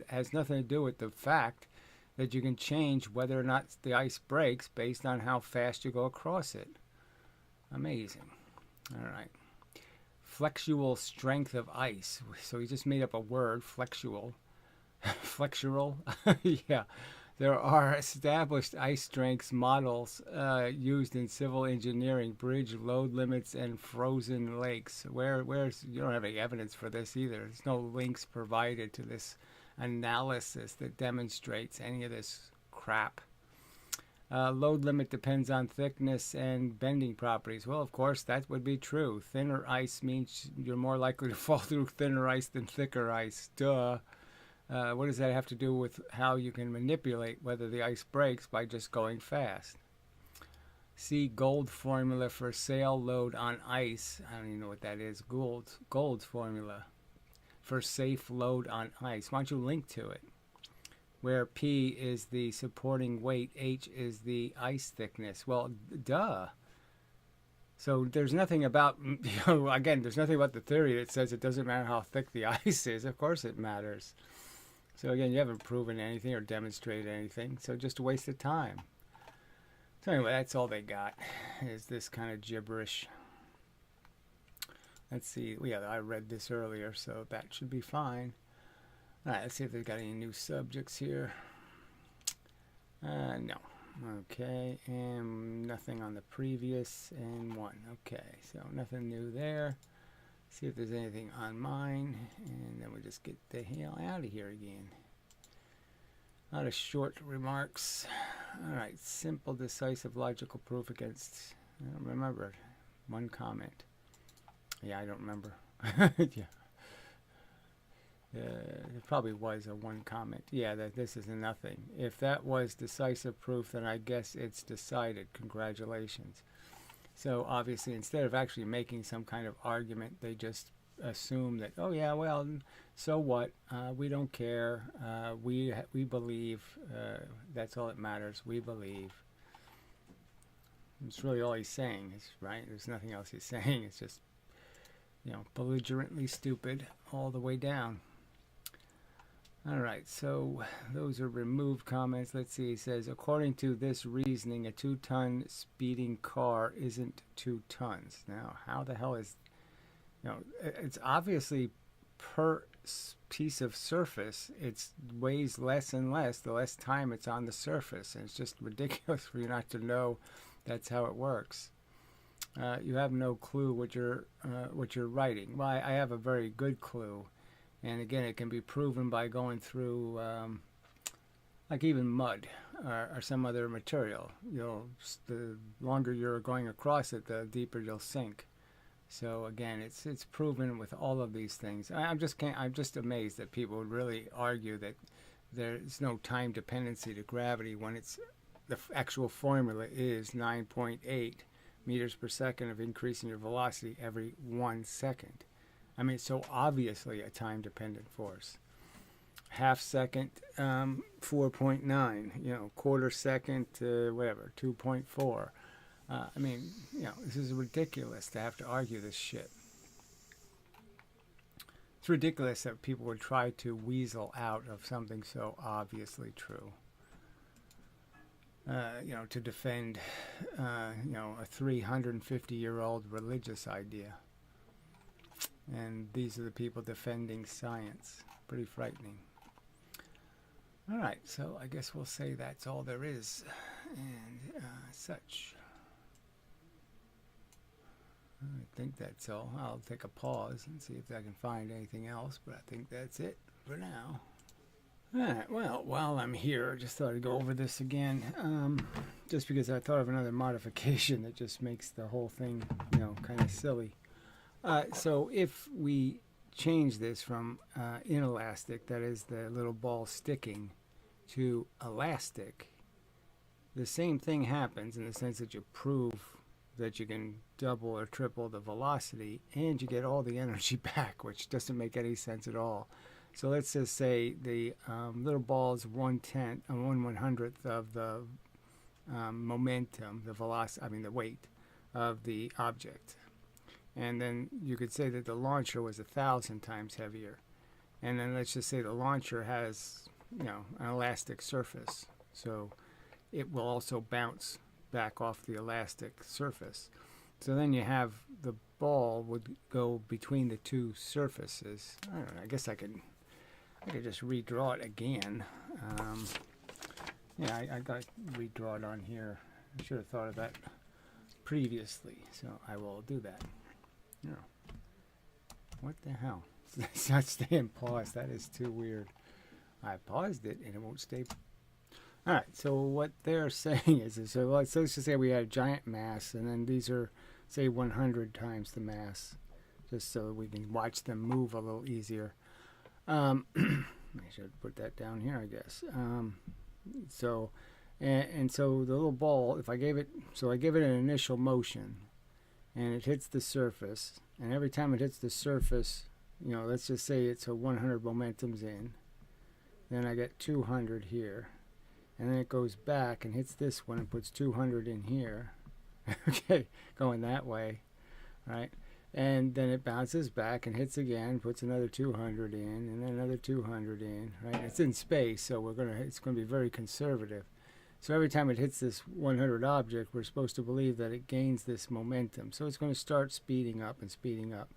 has nothing to do with the fact that you can change whether or not the ice breaks based on how fast you go across it. Amazing. All right. Flexual strength of ice. So he just made up a word, flexual. Flexural? Yeah. There are established ice strengths models used in civil engineering, bridge load limits, and frozen lakes. Where's you don't have any evidence for this either. There's no links provided to this analysis that demonstrates any of this crap. Load limit depends on thickness and bending properties. Well, of course, that would be true. Thinner ice means you're more likely to fall through thinner ice than thicker ice. Duh. What does that have to do with how you can manipulate whether the ice breaks by just going fast? See Gold formula for sail load on ice. I don't even know what that is. Gold's formula for safe load on ice. Why don't you link to it? Where P is the supporting weight, H is the ice thickness. Well, duh. So there's nothing about, again, there's nothing about the theory that says it doesn't matter how thick the ice is. Of course it matters. So again, you haven't proven anything or demonstrated anything, so just a waste of time. So anyway, that's all they got, is this kind of gibberish. Let's see, yeah, I read this earlier, so that should be fine. All right, let's see if they've got any new subjects here. No. Okay, and nothing on the previous, and one. Okay, so nothing new there. See if there's anything on mine, and then we'll just get the hell out of here again. A lot of short remarks. All right, simple, decisive, logical proof against, I don't remember, one comment. Yeah, I don't remember. Yeah. It probably was a one comment. Yeah, that this is a nothing. If that was decisive proof, then I guess it's decided. Congratulations. So obviously, instead of actually making some kind of argument, they just assume that, oh yeah, well, so what? We don't care. We believe. That's all that matters. We believe. It's really all he's saying, right? There's nothing else he's saying. It's just, belligerently stupid all the way down. All right, so those are removed comments. Let's see, he says, according to this reasoning, a 2-ton speeding car isn't 2 tons. Now, how the hell is, it's obviously per piece of surface, it weighs less and less the less time it's on the surface. And it's just ridiculous for you not to know that's how it works. You have no clue what you're writing. Well, I have a very good clue. And again, it can be proven by going through, like even mud or some other material. The longer you're going across it, the deeper you'll sink. So again, it's proven with all of these things. I'm just amazed that people would really argue that there's no time dependency to gravity when the actual formula is 9.8 meters per second of increasing your velocity every 1 second. I mean, it's so obviously a time-dependent force. Half second, 4.9. Quarter second, whatever, 2.4. I mean, this is ridiculous to have to argue this shit. It's ridiculous that people would try to weasel out of something so obviously true. To defend, a 350-year-old religious idea. And these are the people defending science. Pretty frightening. All right, so I guess we'll say that's all there is, and such. I think that's all. I'll take a pause and see if I can find anything else, but I think that's it for now. All right, well, while I'm here, I just thought I'd go over this again, just because I thought of another modification that just makes the whole thing, kind of silly. So if we change this from inelastic, that is the little ball sticking, to elastic, the same thing happens in the sense that you prove that you can double or triple the velocity and you get all the energy back, which doesn't make any sense at all. So let's just say the little ball is 1/100th of the momentum, the velocity, I mean the weight of the object. And then you could say that the launcher was 1,000 times heavier. And then let's just say the launcher has, an elastic surface. So it will also bounce back off the elastic surface. So then you have the ball would go between the two surfaces. I don't know, I guess I could just redraw it again. I got to redraw it on here. I should have thought of that previously, so I will do that. What the hell? It's not staying paused. That is too weird. I paused it and it won't stay. All right, so what they're saying is, so let's just say we had a giant mass, and then these are, say, 100 times the mass, just so we can watch them move a little easier. I should put that down here, I guess. So the little ball, if I gave it, so I give it an initial motion, and it hits the surface, and every time it hits the surface, let's just say it's a 100 momentum's in, then I get 200 here, and then it goes back and hits this one and puts 200 in here. Okay, going that way, right? And then it bounces back and hits again, puts another 200 in, and then another 200 in, right? It's in space, so it's going to be very conservative. So every time it hits this 100 object, we're supposed to believe that it gains this momentum. So it's going to start speeding up and speeding up,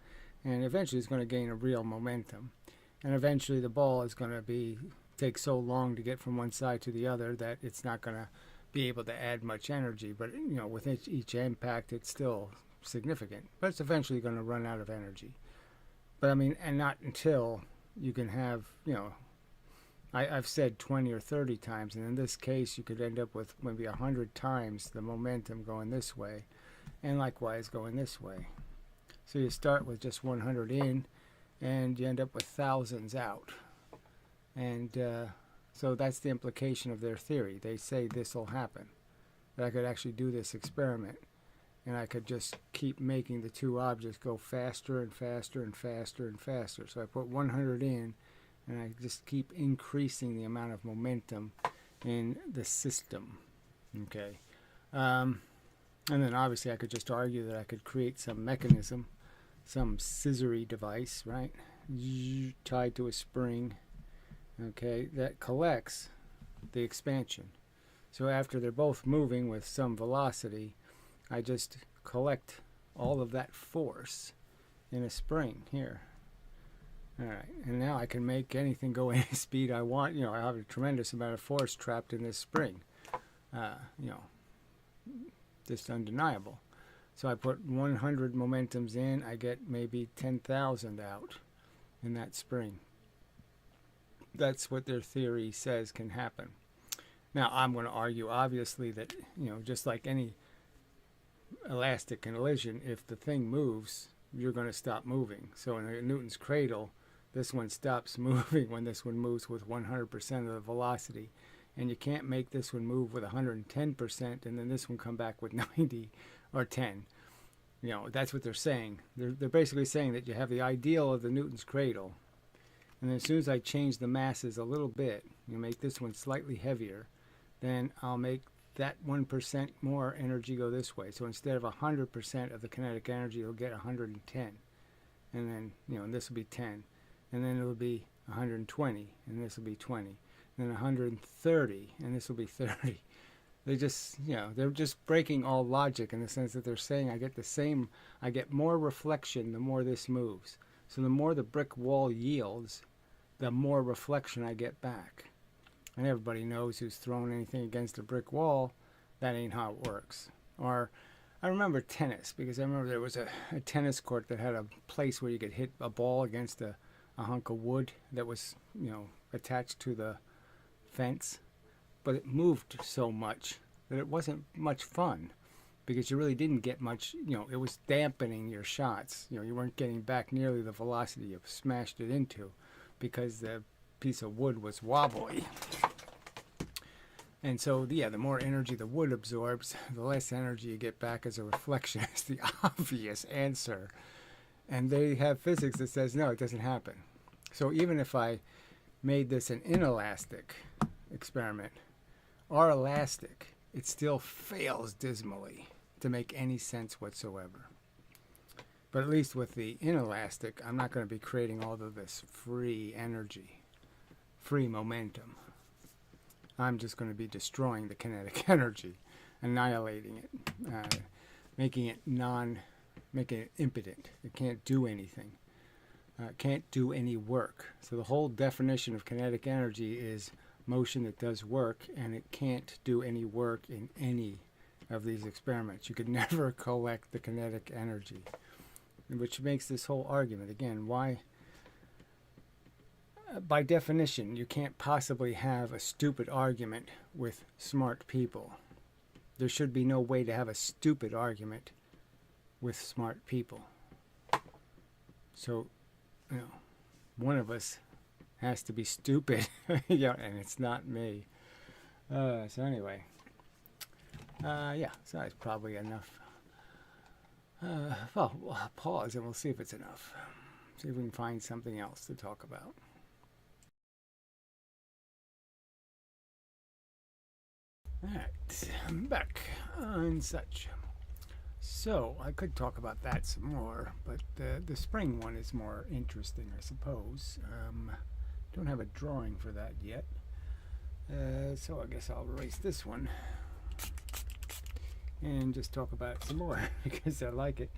and eventually it's going to gain a real momentum. And eventually the ball is going to take so long to get from one side to the other that it's not going to be able to add much energy. But with each impact, it's still significant, but it's eventually going to run out of energy. But I mean, and not until you can have, I've said 20 or 30 times, and in this case you could end up with maybe 100 times the momentum going this way, and likewise going this way. So you start with just 100 in, and you end up with thousands out. And so that's the implication of their theory. They say this will happen, that I could actually do this experiment, and I could just keep making the two objects go faster and faster and faster and faster. So I put 100 in, and I just keep increasing the amount of momentum in the system. Okay. And then obviously I could just argue that I could create some mechanism, some scissory device, right, tied to a spring, okay, that collects the expansion. So after they're both moving with some velocity, I just collect all of that force in a spring here. All right, and now I can make anything go any speed I want. I have a tremendous amount of force trapped in this spring. Just undeniable. So I put 100 momentums in, I get maybe 10,000 out in that spring. That's what their theory says can happen. Now, I'm going to argue, obviously, that, just like any elastic collision, if the thing moves, you're going to stop moving. So in Newton's cradle, this one stops moving when this one moves with 100% of the velocity. And you can't make this one move with 110% and then this one come back with 90 or 10. That's what they're saying. They're basically saying that you have the ideal of the Newton's cradle. And then as soon as I change the masses a little bit, make this one slightly heavier, then I'll make that 1% more energy go this way. So instead of 100% of the kinetic energy, you'll get 110. And then, and this will be 10. And then it'll be 120, and this will be 20. And then 130, and this will be 30. They just, they're just breaking all logic in the sense that they're saying I get more reflection the more this moves. So the more the brick wall yields, the more reflection I get back. And everybody knows who's thrown anything against a brick wall, that ain't how it works. Or I remember tennis, because I remember there was a tennis court that had a place where you could hit a ball against a hunk of wood that was, attached to the fence. But it moved so much that it wasn't much fun, because you really didn't get much, it was dampening your shots. You weren't getting back nearly the velocity you smashed it into because the piece of wood was wobbly. And so, yeah, the more energy the wood absorbs, the less energy you get back as a reflection. Is the obvious answer. And they have physics that says, no, it doesn't happen. So even if I made this an inelastic experiment or elastic, it still fails dismally to make any sense whatsoever. But at least with the inelastic, I'm not going to be creating all of this free energy, free momentum. I'm just going to be destroying the kinetic energy, annihilating it, making it impotent. It can't do anything. Can't do any work. So the whole definition of kinetic energy is motion that does work, and it can't do any work in any of these experiments. You could never collect the kinetic energy, which makes this whole argument, again, why... by definition, you can't possibly have a stupid argument with smart people. There should be no way to have a stupid argument with smart people. So, one of us has to be stupid, and it's not me. So anyway, yeah, so that's probably enough. Well, we'll pause and we'll see if it's enough. See if we can find something else to talk about. Alright, I'm back on such. So, I could talk about that some more, but the spring one is more interesting, I suppose. Don't have a drawing for that yet. So I guess I'll erase this one and just talk about it some more because I like it.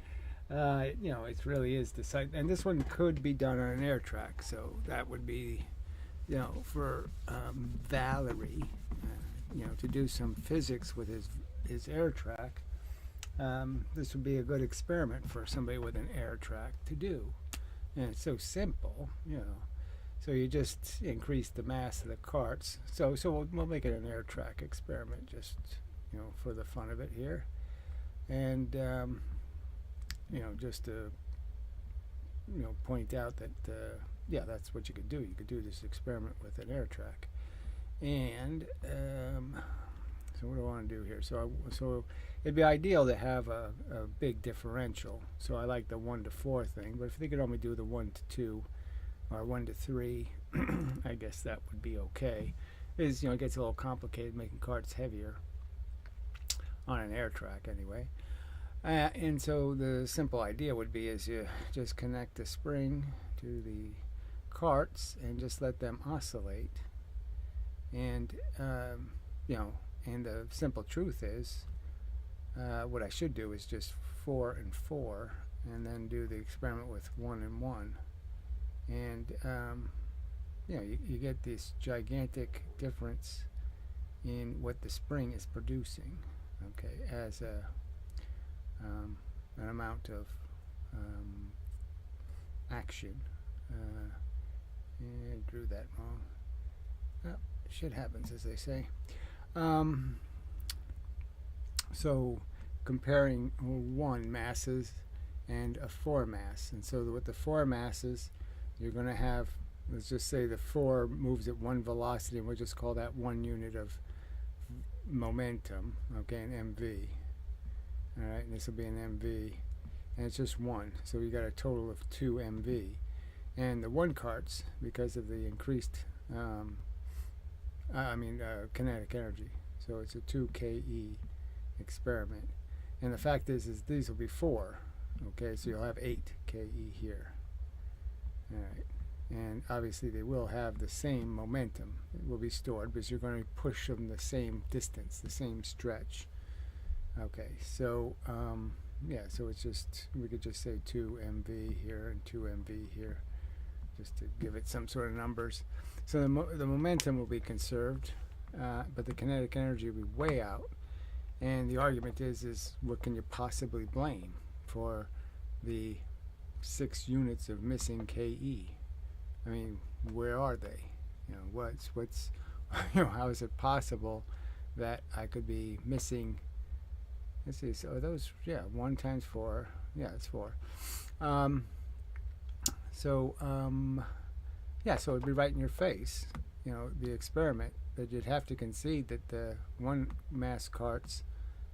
It really is the site. And this one could be done on an air track, so that would be, for Valerie, to do some physics with his air track. This would be a good experiment for somebody with an air track to do. And it's so simple, So you just increase the mass of the carts. So we'll make it an air track experiment, just for the fun of it here, and just to point out that yeah, that's what you could do. You could do this experiment with an air track, and so what do I want to do here? So it'd be ideal to have a big differential. So I like the 1 to 4 thing, but if they could only do the 1 to 2 or 1 to 3, I guess that would be okay. It gets a little complicated making carts heavier on an air track anyway. And so the simple idea would be is you just connect the spring to the carts and just let them oscillate. And and the simple truth is, what I should do is just 4 and 4, and then do the experiment with 1 and 1. And you get this gigantic difference in what the spring is producing, okay, as an amount of action. I drew that wrong. Well, shit happens, as they say. So comparing 1 masses and a 4 mass, and so with the 4 masses, you're going to have, let's just say the 4 moves at 1 velocity, and we'll just call that 1 unit of momentum, okay, an MV. Alright, and this will be an MV, and it's just 1, so you got a total of 2 MV. And the 1 carts, because of the increased kinetic energy, so it's a 2 KE experiment. And the fact is these will be 4, okay, so you'll have 8 KE here. Alright, and obviously they will have the same momentum. It will be stored because you're going to push them the same distance, the same stretch. Okay, so yeah, so it's just, we could just say 2 MV here and 2 MV here, just to give it some sort of numbers. So the momentum will be conserved, but the kinetic energy will be way out. And the argument is what can you possibly blame for the 6 units of missing KE? I mean, where are they? What's how is it possible that I could be missing let's see. So those, yeah, 1 times 4. Yeah, it's 4. Um, yeah, so it'd be right in your face, the experiment, that you'd have to concede that the one mass carts,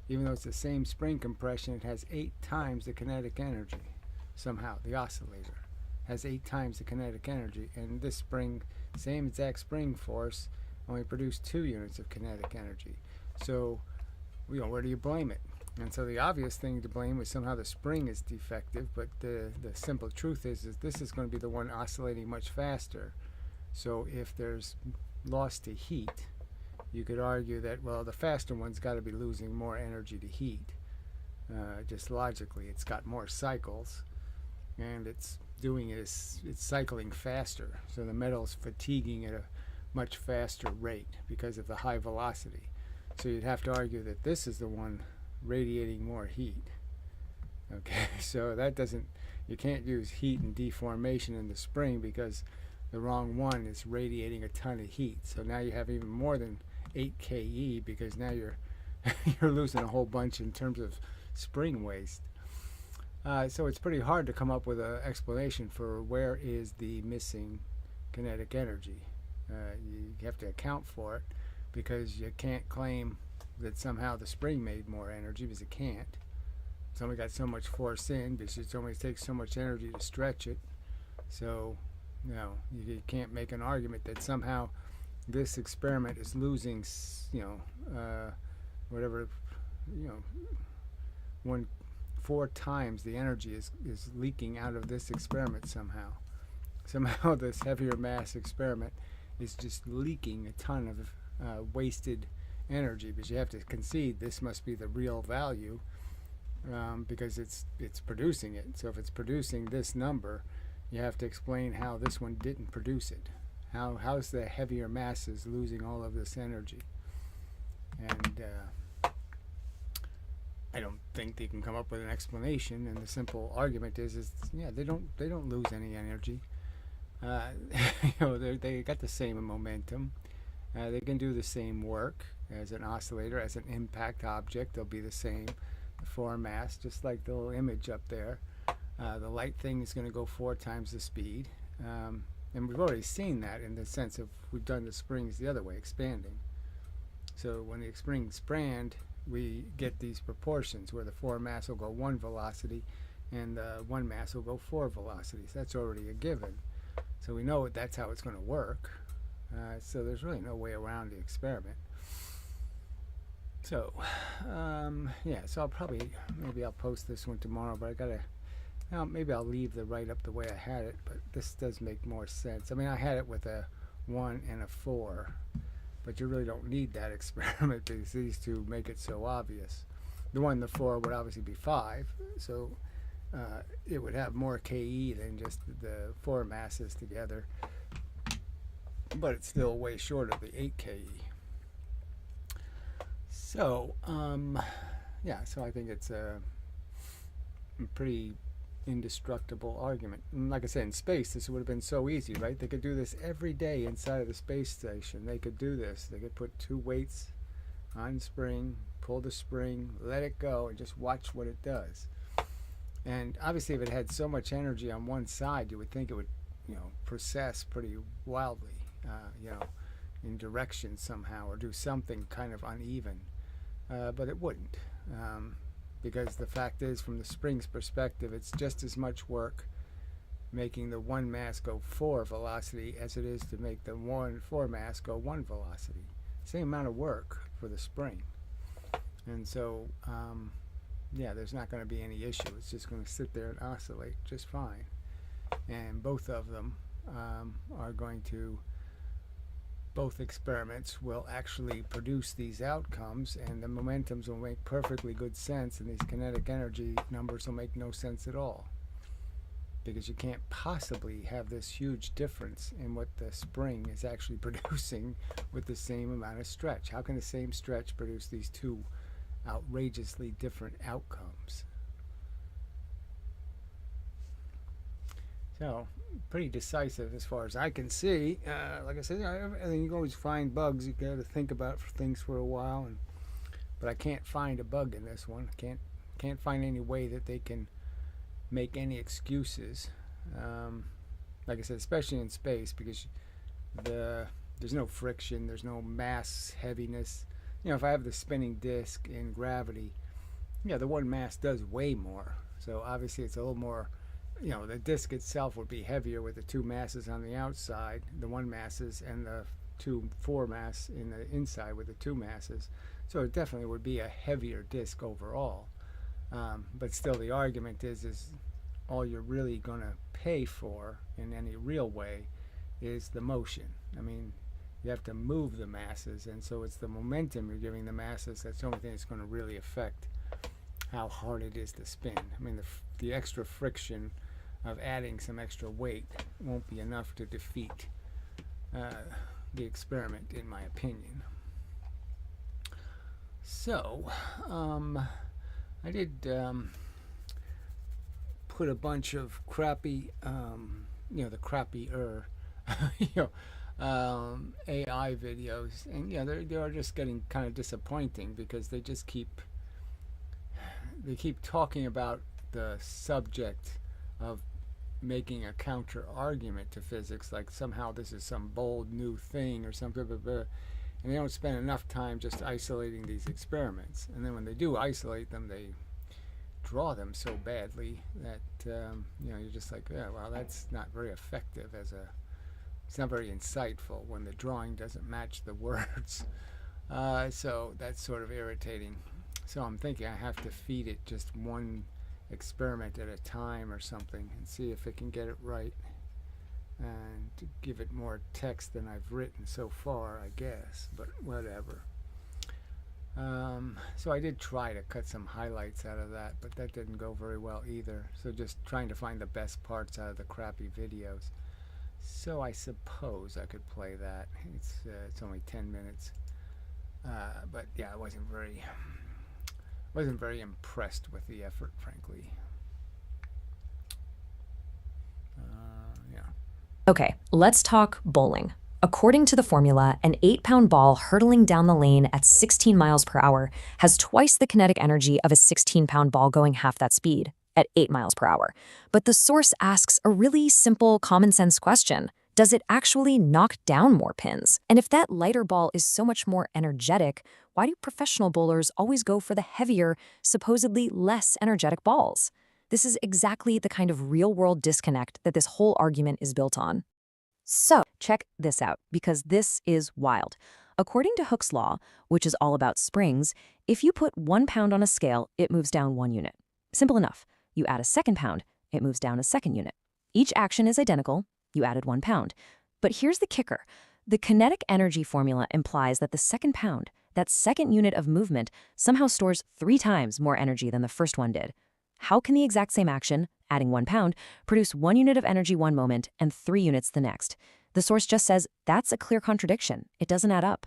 even though it's the same spring compression, it has 8 times the kinetic energy. Somehow, the oscillator has 8 times the kinetic energy, and this spring, same exact spring force, only produced 2 units of kinetic energy. So, where do you blame it? And so the obvious thing to blame is somehow the spring is defective, but the simple truth is this is going to be the one oscillating much faster. So if there's loss to heat, you could argue that, well, the faster one's got to be losing more energy to heat. Just logically, it's got more cycles, and it's cycling faster. So the metal's fatiguing at a much faster rate because of the high velocity. So you'd have to argue that this is the one radiating more heat. Okay, so you can't use heat and deformation in the spring because the wrong one is radiating a ton of heat. So now you have even more than 8 KE because now you're losing a whole bunch in terms of spring waste. So it's pretty hard to come up with an explanation for where is the missing kinetic energy. You have to account for it because you can't claim that somehow the spring made more energy because it can't. It's only got so much force in because it only takes so much energy to stretch it. So, you can't make an argument that somehow this experiment is losing, 4 times the energy is leaking out of this experiment somehow. Somehow this heavier mass experiment is just leaking a ton of wasted energy, but you have to concede this must be the real value because it's producing it. So if it's producing this number, you have to explain how this one didn't produce it. How's the heavier masses losing all of this energy? And I don't think they can come up with an explanation. And the simple argument is they don't lose any energy. They got the same momentum. They can do the same work as an oscillator, as an impact object. They'll be the same, the 4 mass, just like the little image up there. The light thing is going to go 4 times the speed. And we've already seen that in the sense of we've done the springs the other way, expanding. So when the springs expand, we get these proportions where the 4 mass will go 1 velocity and the 1 mass will go 4 velocities. That's already a given. So we know that's how it's going to work. So there's really no way around the experiment. So, so maybe I'll post this one tomorrow, but maybe I'll leave the write-up the way I had it, but this does make more sense. I mean, I had it with a 1 and a 4, but you really don't need that experiment because these two make it so obvious. The 1 and the 4 would obviously be 5, so it would have more KE than just the 4 masses together, but it's still way short of the 8 KE. So, so I think it's a pretty indestructible argument. And like I said, in space, this would have been so easy, right? They could do this every day inside of the space station. They could do this. They could put 2 weights on spring, pull the spring, let it go, and just watch what it does. And obviously, if it had so much energy on one side, you would think it would, process pretty wildly, in direction somehow, or do something kind of uneven. But it wouldn't. Because the fact is, from the spring's perspective, it's just as much work making the 1 mass go 4 velocity as it is to make the 4 mass go 1 velocity. Same amount of work for the spring. And so, there's not going to be any issue. It's just going to sit there and oscillate just fine. And both of them are going to, both experiments will actually produce these outcomes, and the momentums will make perfectly good sense, and these kinetic energy numbers will make no sense at all. Because you can't possibly have this huge difference in what the spring is actually producing with the same amount of stretch. How can the same stretch produce these 2 outrageously different outcomes? So, pretty decisive as far as I can see. Like I said, I think you can always find bugs. You got to think about things for a while, and but I can't find a bug in this one. Can't find any way that they can make any excuses. Like I said, especially in space, because there's no friction, there's no mass heaviness. If I have the spinning disk in gravity, the one mass does weigh more. So obviously it's a little more, the disk itself would be heavier with the two masses on the outside, the one masses, and the four mass in the inside with the two masses. So it definitely would be a heavier disk overall. But still, the argument is all you're really going to pay for in any real way is the motion. I mean, you have to move the masses, and so it's the momentum you're giving the masses that's the only thing that's going to really affect how hard it is to spin. I mean, the extra friction of adding some extra weight won't be enough to defeat the experiment, in my opinion. So, I did put a bunch of crappy, the crappier, AI videos, and they are just getting kind of disappointing because they keep talking about the subject of making a counter argument to physics, like somehow this is some bold new thing or something, and they don't spend enough time just isolating these experiments. And then when they do isolate them, they draw them so badly that you're just like, yeah, well, that's not very effective it's not very insightful when the drawing doesn't match the words. So that's sort of irritating. So I'm thinking I have to feed it just one experiment at a time or something and see if it can get it right, and to give it more text than I've written so far, I guess, but whatever. So I did try to cut some highlights out of that, but that didn't go very well either. So just trying to find the best parts out of the crappy videos. So I suppose I could play that. It's only 10 minutes, but yeah, I wasn't very impressed with the effort, frankly. Yeah. Okay, let's talk bowling. According to the formula, an 8-pound ball hurtling down the lane at 16 miles per hour has twice the kinetic energy of a 16-pound ball going half that speed at 8 miles per hour. But the source asks a really simple common sense question. Does it actually knock down more pins? And if that lighter ball is so much more energetic, why do professional bowlers always go for the heavier, supposedly less energetic balls? This is exactly the kind of real-world disconnect that this whole argument is built on. So, check this out, because this is wild. According to Hooke's law, which is all about springs, if you put 1 pound on a scale, it moves down 1 unit. Simple enough. You add a 2nd pound, it moves down a 2nd unit. Each action is identical. You added 1 pound. But here's the kicker. The kinetic energy formula implies that the 2nd pound, that 2nd unit of movement, somehow stores 3 times more energy than the first one did. How can the exact same action, adding 1 pound, produce 1 unit of energy one moment and 3 units the next? The source just says that's a clear contradiction. It doesn't add up.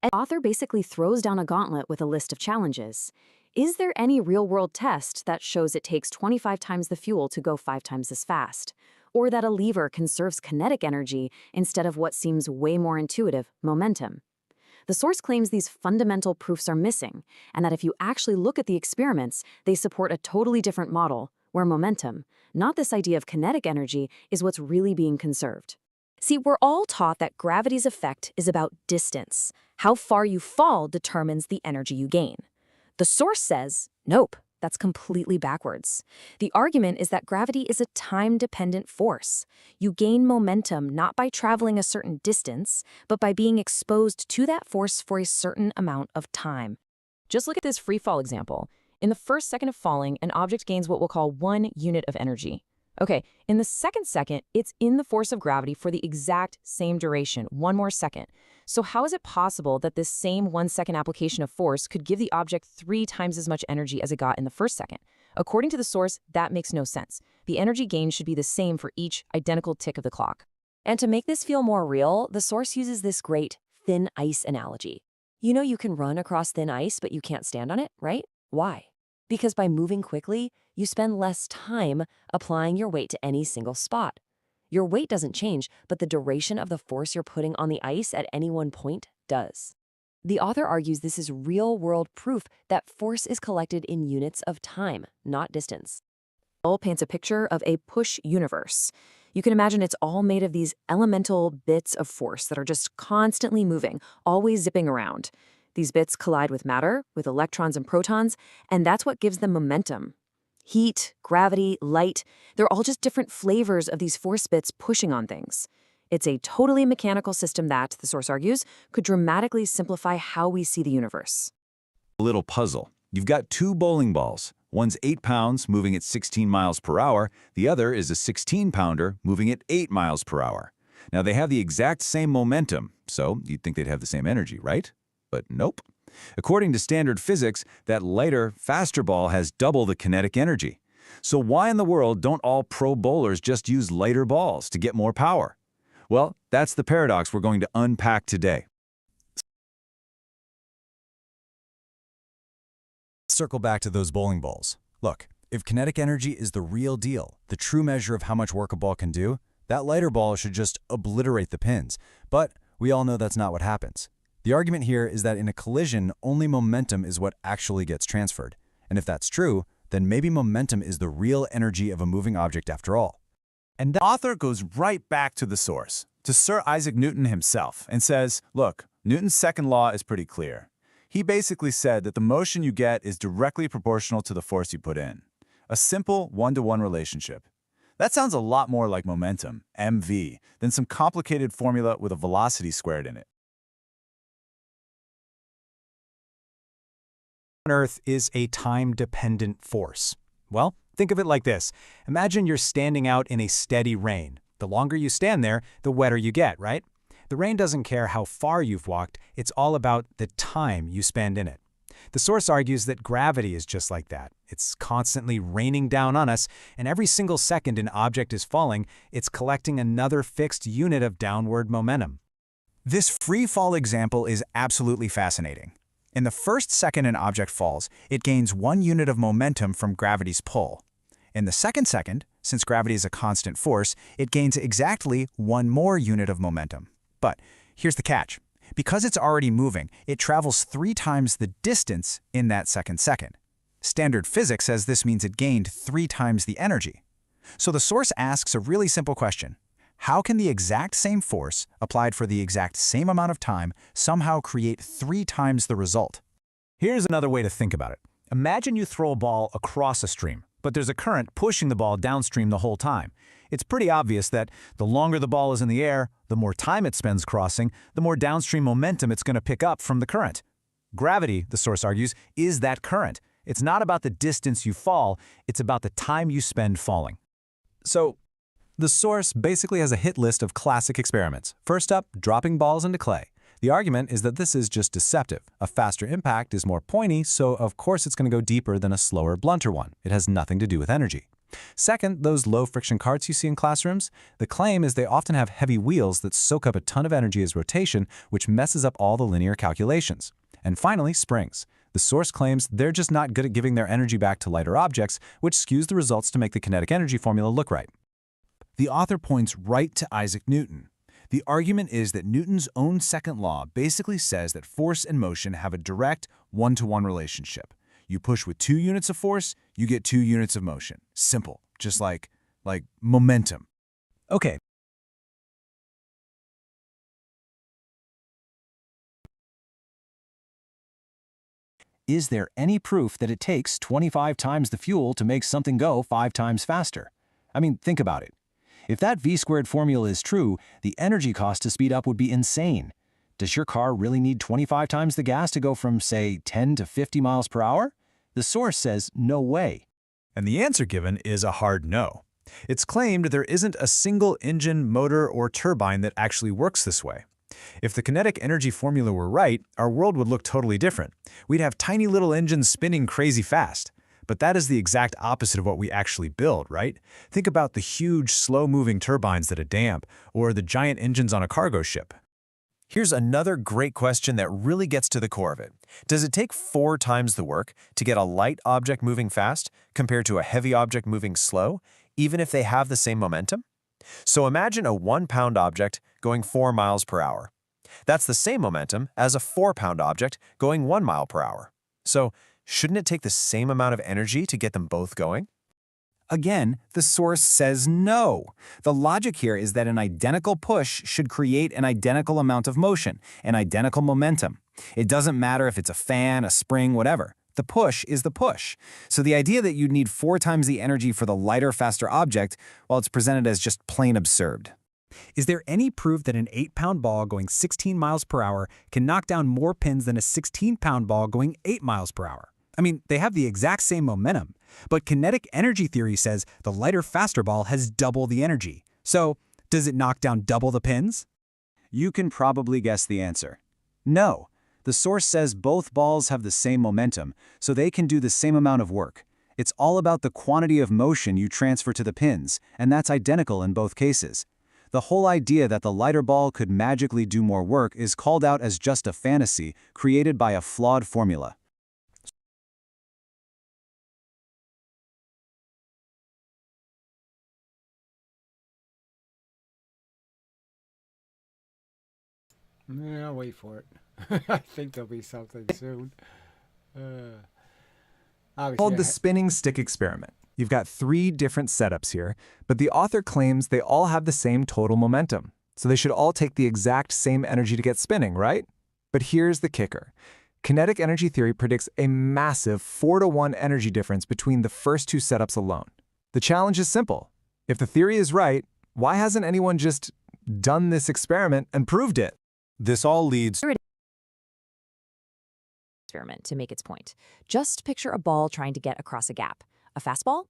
The author basically throws down a gauntlet with a list of challenges. Is there any real-world test that shows it takes 25 times the fuel to go 5 times as fast? Or that a lever conserves kinetic energy instead of what seems way more intuitive, momentum? The source claims these fundamental proofs are missing, and that if you actually look at the experiments, they support a totally different model, where momentum, not this idea of kinetic energy, is what's really being conserved. See, we're all taught that gravity's effect is about distance. How far you fall determines the energy you gain. The source says, nope, that's completely backwards. The argument is that gravity is a time-dependent force. You gain momentum not by traveling a certain distance, but by being exposed to that force for a certain amount of time. Just look at this free fall example. In the first second of falling, an object gains what we'll call 1 unit of energy. Okay, in the second second, it's in the force of gravity for the exact same duration, 1 more second. So how is it possible that this same 1 second application of force could give the object 3 times as much energy as it got in the first second? According to the source, that makes no sense. The energy gain should be the same for each identical tick of the clock. And to make this feel more real, the source uses this great thin ice analogy. You know you can run across thin ice, but you can't stand on it, right? Why? Because by moving quickly, you spend less time applying your weight to any single spot. Your weight doesn't change, but the duration of the force you're putting on the ice at any one point does. The author argues this is real-world proof that force is collected in units of time, not distance. All paints a picture of a push universe. You can imagine it's all made of these elemental bits of force that are just constantly moving, always zipping around. These bits collide with matter, with electrons and protons, and that's what gives them momentum. Heat, gravity, light, they're all just different flavors of these force bits pushing on things. It's a totally mechanical system that, the source argues, could dramatically simplify how we see the universe. A little puzzle. You've got two bowling balls. One's 8 pounds, moving at 16 miles per hour. The other is a 16-pounder, moving at 8 miles per hour. Now, they have the exact same momentum, so you'd think they'd have the same energy, right? But nope. According to standard physics, that lighter, faster ball has double the kinetic energy. So why in the world don't all pro bowlers just use lighter balls to get more power? Well, that's the paradox we're going to unpack today. Circle back to those bowling balls. Look, if kinetic energy is the real deal, the true measure of how much work a ball can do, that lighter ball should just obliterate the pins. But we all know that's not what happens. The argument here is that in a collision, only momentum is what actually gets transferred. And if that's true, then maybe momentum is the real energy of a moving object after all. And the author goes right back to the source, to Sir Isaac Newton himself, and says, look, Newton's second law is pretty clear. He basically said that the motion you get is directly proportional to the force you put in. A simple one-to-one relationship. That sounds a lot more like momentum, mv, than some complicated formula with a velocity squared in it. On Earth is a time-dependent force. Well, think of it like this. Imagine you're standing out in a steady rain. The longer you stand there, the wetter you get, right? The rain doesn't care how far you've walked, it's all about the time you spend in it. The source argues that gravity is just like that. It's constantly raining down on us, and every single second an object is falling, it's collecting another fixed unit of downward momentum. This free fall example is absolutely fascinating. In the first second an object falls, it gains 1 unit of momentum from gravity's pull. In the second second, since gravity is a constant force, it gains exactly 1 more unit of momentum. But here's the catch. Because it's already moving, it travels 3 times the distance in that second. Standard physics says this means it gained 3 times the energy. So the source asks a really simple question. How can the exact same force, applied for the exact same amount of time, somehow create 3 times the result? Here's another way to think about it. Imagine you throw a ball across a stream, but there's a current pushing the ball downstream the whole time. It's pretty obvious that the longer the ball is in the air, the more time it spends crossing, the more downstream momentum it's going to pick up from the current. Gravity, the source argues, is that current. It's not about the distance you fall, it's about the time you spend falling. So, the source basically has a hit list of classic experiments. First up, dropping balls into clay. The argument is that this is just deceptive. A faster impact is more pointy, so of course it's going to go deeper than a slower, blunter one. It has nothing to do with energy. Second, those low-friction carts you see in classrooms, the claim is they often have heavy wheels that soak up a ton of energy as rotation, which messes up all the linear calculations. And finally, springs. The source claims they're just not good at giving their energy back to lighter objects, which skews the results to make the kinetic energy formula look right. The author points right to Isaac Newton. The argument is that Newton's own second law basically says that force and motion have a direct one-to-one relationship. You push with 2 units of force, you get 2 units of motion. Simple, just like momentum. Okay. Is there any proof that it takes 25 times the fuel to make something go 5 times faster? I mean, think about it. If that v-squared formula is true, the energy cost to speed up would be insane. Does your car really need 25 times the gas to go from, say, 10 to 50 miles per hour? The source says no way. And the answer given is a hard no. It's claimed there isn't a single engine, motor, or turbine that actually works this way. If the kinetic energy formula were right, our world would look totally different. We'd have tiny little engines spinning crazy fast. But that is the exact opposite of what we actually build, right? Think about the huge, slow-moving turbines at a dam, or the giant engines on a cargo ship. Here's another great question that really gets to the core of it. Does it take 4 times the work to get a light object moving fast compared to a heavy object moving slow, even if they have the same momentum? So imagine a 1-pound object going 4 miles per hour. That's the same momentum as a 4-pound object going 1 mile per hour. So, shouldn't it take the same amount of energy to get them both going? Again, the source says no. The logic here is that an identical push should create an identical amount of motion, an identical momentum. It doesn't matter if it's a fan, a spring, whatever. The push is the push. So the idea that you'd need 4 times the energy for the lighter, faster object, well, it's presented as just plain absurd. Is there any proof that an 8-pound ball going 16 miles per hour can knock down more pins than a 16-pound ball going 8 miles per hour? I mean, they have the exact same momentum, but kinetic energy theory says the lighter, faster ball has double the energy. So, does it knock down double the pins? You can probably guess the answer. No. The source says both balls have the same momentum, so they can do the same amount of work. It's all about the quantity of motion you transfer to the pins, and that's identical in both cases. The whole idea that the lighter ball could magically do more work is called out as just a fantasy created by a flawed formula. Yeah, I'll wait for it. I think there'll be something soon. Called the spinning stick experiment. You've got 3 different setups here, but the author claims they all have the same total momentum, so they should all take the exact same energy to get spinning, right? But here's the kicker. Kinetic energy theory predicts a massive 4-to-1 energy difference between the first 2 setups alone. The challenge is simple. If the theory is right, why hasn't anyone just done this experiment and proved it? This all leads Experiment to make its point. Just picture a ball trying to get across a gap. A fastball?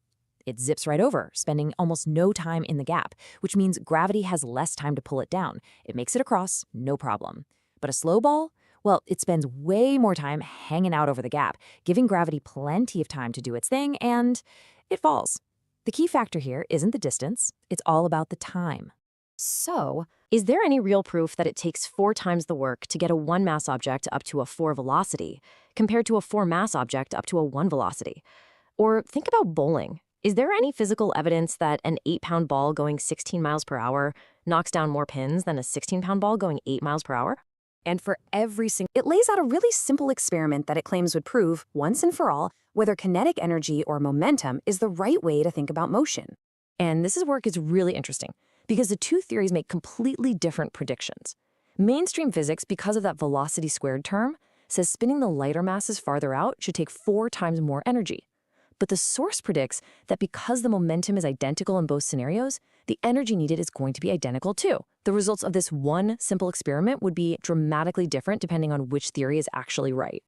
It zips right over, spending almost no time in the gap, which means gravity has less time to pull it down. It makes it across, no problem. But a slow ball? Well, it spends way more time hanging out over the gap, giving gravity plenty of time to do its thing, and it falls. The key factor here isn't the distance, it's all about the time. So, is there any real proof that it takes 4 times the work to get a 1-mass object up to a 4 velocity, compared to a 4-mass object up to a 1 velocity? Or think about bowling. Is there any physical evidence that an 8-pound ball going 16 miles per hour knocks down more pins than a 16-pound ball going 8 miles per hour? And for every single, it lays out a really simple experiment that it claims would prove, once and for all, whether kinetic energy or momentum is the right way to think about motion. And this work is really interesting, because the 2 theories make completely different predictions. Mainstream physics, because of that velocity squared term, says spinning the lighter masses farther out should take 4 times more energy. But the source predicts that because the momentum is identical in both scenarios, the energy needed is going to be identical too. The results of this one simple experiment would be dramatically different depending on which theory is actually right.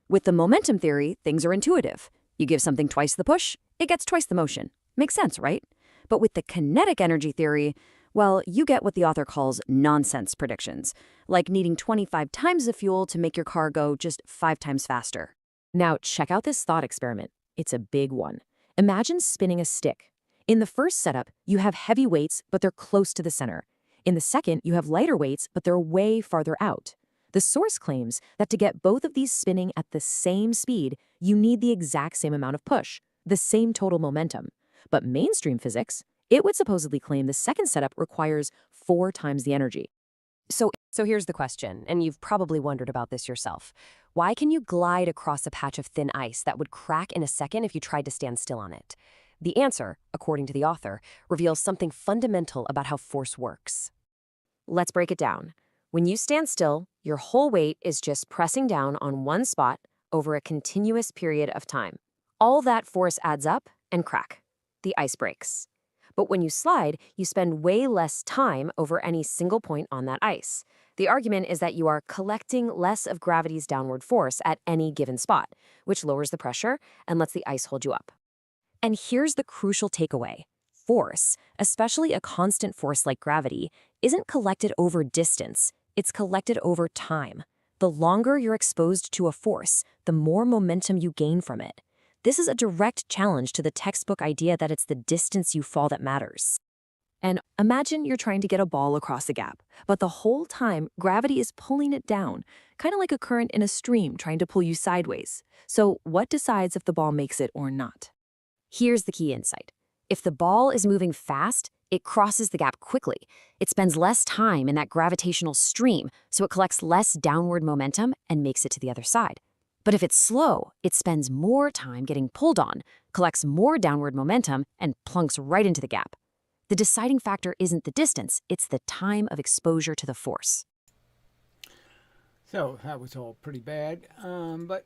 With the momentum theory, things are intuitive. You give something twice the push, it gets twice the motion. Makes sense, right? But with the kinetic energy theory, well, you get what the author calls nonsense predictions, like needing 25 times the fuel to make your car go just 5 times faster. Now, check out this thought experiment. It's a big one. Imagine spinning a stick. In the first setup, you have heavy weights, but they're close to the center. In the second, you have lighter weights, but they're way farther out. The source claims that to get both of these spinning at the same speed, you need the exact same amount of push, the same total momentum. But mainstream physics, it would supposedly claim the second setup requires 4 times the energy. So here's the question, and you've probably wondered about this yourself. Why can you glide across a patch of thin ice that would crack in a second if you tried to stand still on it? The answer, according to the author, reveals something fundamental about how force works. Let's break it down. When you stand still, your whole weight is just pressing down on one spot over a continuous period of time. All that force adds up and crack. The ice breaks. But when you slide, you spend way less time over any single point on that ice. The argument is that you are collecting less of gravity's downward force at any given spot, which lowers the pressure and lets the ice hold you up. And here's the crucial takeaway. Force, especially a constant force like gravity, isn't collected over distance, it's collected over time. The longer you're exposed to a force, the more momentum you gain from it. This is a direct challenge to the textbook idea that it's the distance you fall that matters. And imagine you're trying to get a ball across a gap, but the whole time gravity is pulling it down, kind of like a current in a stream trying to pull you sideways. So what decides if the ball makes it or not? Here's the key insight. If the ball is moving fast, It crosses the gap quickly. It spends less time in that gravitational stream, so it collects less downward momentum and makes it to the other side. But if it's slow, it spends more time getting pulled on, collects more downward momentum, and plunks right into the gap. The deciding factor isn't the distance, it's the time of exposure to the force. So that was all pretty bad, but,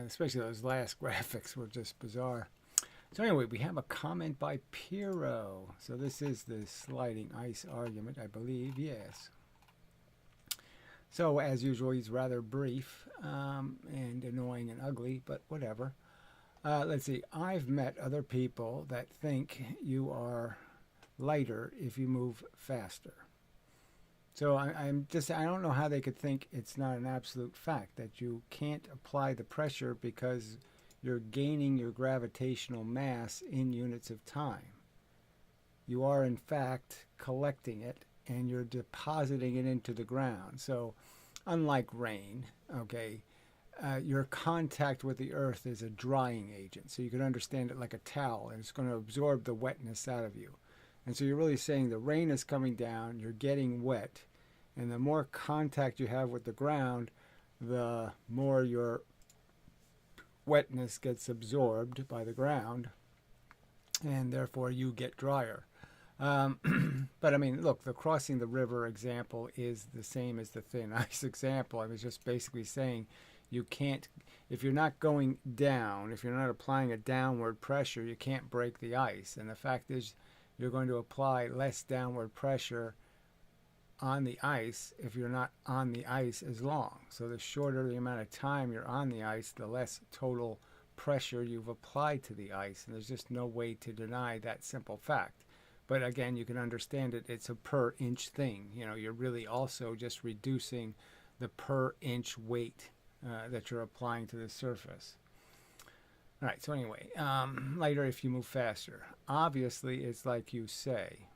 especially those last graphics were just bizarre. So anyway, we have a comment by Piero. So this is the sliding ice argument, I believe. Yes. So as usual, he's rather brief and annoying and ugly, but whatever. Let's see. I've met other people that think you are lighter if you move faster. So I don't know how they could think it's not an absolute fact that you can't apply the pressure because you're gaining your gravitational mass in units of time. You are, in fact, collecting it and you're depositing it into the ground. So, unlike rain, okay, your contact with the earth is a drying agent. So you can understand it like a towel, and it's going to absorb the wetness out of you. And so you're really saying the rain is coming down, you're getting wet, and the more contact you have with the ground, the more your wetness gets absorbed by the ground, and therefore you get drier. But I mean, look, the crossing the river example is the same as the thin ice example. I was just basically saying you can't, if you're not going down, if you're not applying a downward pressure, you can't break the ice. And the fact is you're going to apply less downward pressure on the ice if you're not on the ice as long. So the shorter the amount of time you're on the ice, the less total pressure you've applied to the ice. And there's just no way to deny that simple fact. But again, you can understand it. It's a per inch thing. You're really also just reducing the per inch weight that you're applying to the surface. All right, so anyway, lighter if you move faster. Obviously, it's like you say.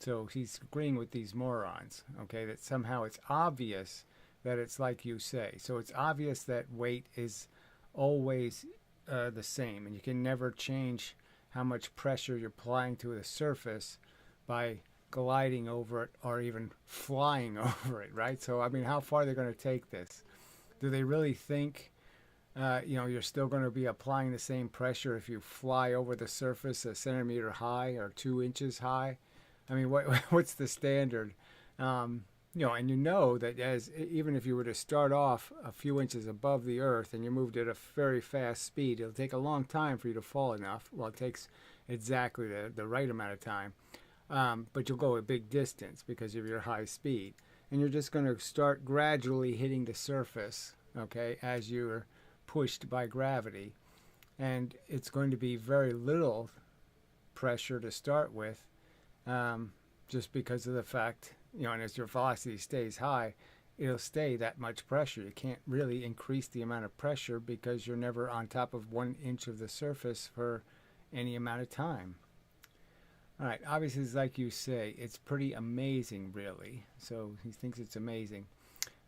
So he's agreeing with these morons, okay, that somehow it's obvious that it's like you say. So it's obvious that weight is always the same, and you can never change how much pressure you're applying to the surface by gliding over it or even flying over it, right? So, I mean, how far are they going to take this? Do they really think, you're still going to be applying the same pressure if you fly over the surface a centimeter high or 2 inches high? I mean, what's the standard? And that even if you were to start off a few inches above the earth and you moved at a very fast speed, it'll take a long time for you to fall enough. Well, it takes exactly the right amount of time. But you'll go a big distance because of your high speed. And you're just going to start gradually hitting the surface, okay, as you're pushed by gravity. And it's going to be very little pressure to start with, just because of the fact, and as your velocity stays high, it'll stay that much pressure. You can't really increase the amount of pressure because you're never on top of 1 inch of the surface for any amount of time. All right, obviously, it's like you say, it's pretty amazing, really. So he thinks it's amazing,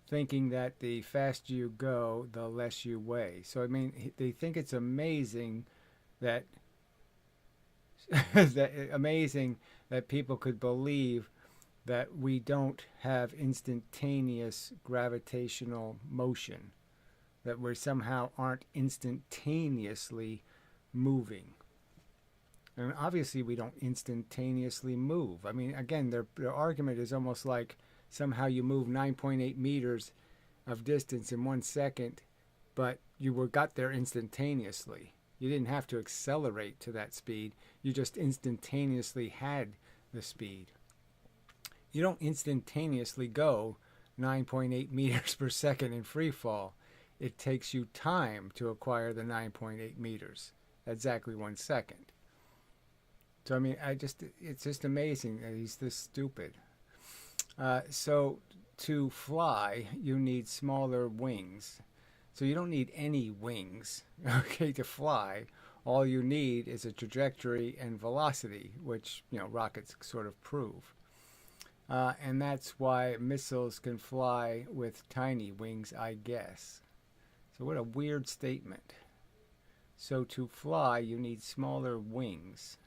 thinking that the faster you go, the less you weigh. So, I mean, they think it's amazing that that people could believe that we don't have instantaneous gravitational motion, that we somehow aren't instantaneously moving. And obviously we don't instantaneously move. I mean, again, their argument is almost like somehow you move 9.8 meters of distance in 1 second, but you got there instantaneously. You didn't have to accelerate to that speed. You just instantaneously had the speed. You don't instantaneously go 9.8 meters per second in free fall. It takes you time to acquire the 9.8 meters, exactly 1 second. So, I mean, it's just amazing that he's this stupid. So to fly, you need smaller wings. So you don't need any wings, okay, to fly. All you need is a trajectory and velocity, which, rockets sort of prove. And that's why missiles can fly with tiny wings, I guess. So what a weird statement. So to fly, you need smaller wings.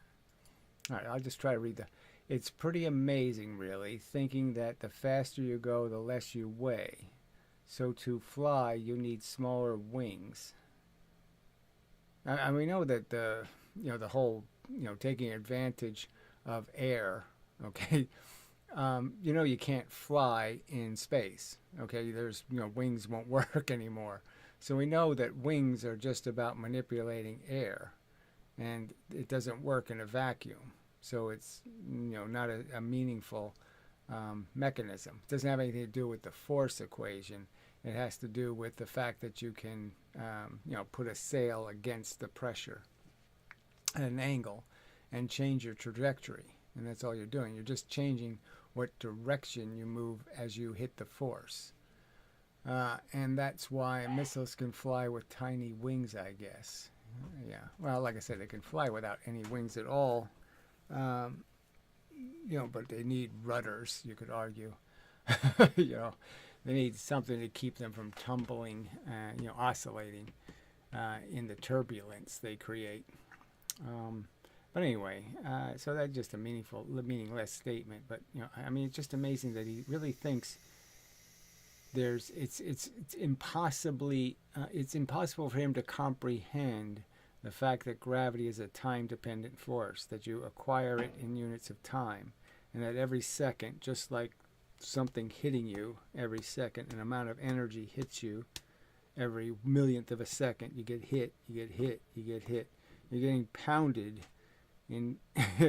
All right, I'll just try to read the. It's pretty amazing, really, thinking that the faster you go, the less you weigh. So to fly, you need smaller wings. And we know that the whole, taking advantage of air, okay, you can't fly in space, okay, there's, wings won't work anymore. So we know that wings are just about manipulating air, and it doesn't work in a vacuum. So it's, not a meaningful mechanism. It doesn't have anything to do with the force equation. It has to do with the fact that you can, put a sail against the pressure at an angle and change your trajectory. And that's all you're doing. You're just changing what direction you move as you hit the force. And that's why missiles can fly with tiny wings, I guess. Yeah. Well, like I said, they can fly without any wings at all. But they need rudders, you could argue. They need something to keep them from tumbling, oscillating in the turbulence they create. But anyway, so that's just a meaningless statement. But it's just amazing that he really thinks it's impossible for him to comprehend the fact that gravity is a time-dependent force, that you acquire it in units of time, and that every second, just like something hitting you every second, an amount of energy hits you every millionth of a second. You get hit, you get hit, you get hit. You're getting pounded in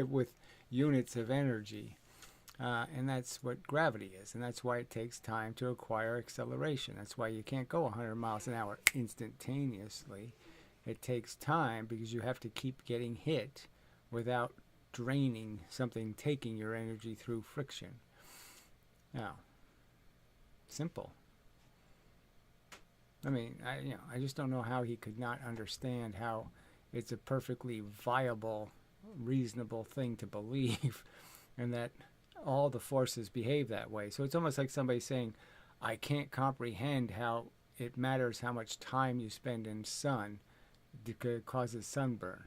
with units of energy, and that's what gravity is, and that's why it takes time to acquire acceleration. That's why you can't go 100 miles an hour instantaneously. It takes time because you have to keep getting hit without draining something, taking your energy through friction. Now, simple. I just don't know how he could not understand how it's a perfectly viable, reasonable thing to believe, and that all the forces behave that way. So it's almost like somebody saying, I can't comprehend how it matters how much time you spend in sun because it causes sunburn.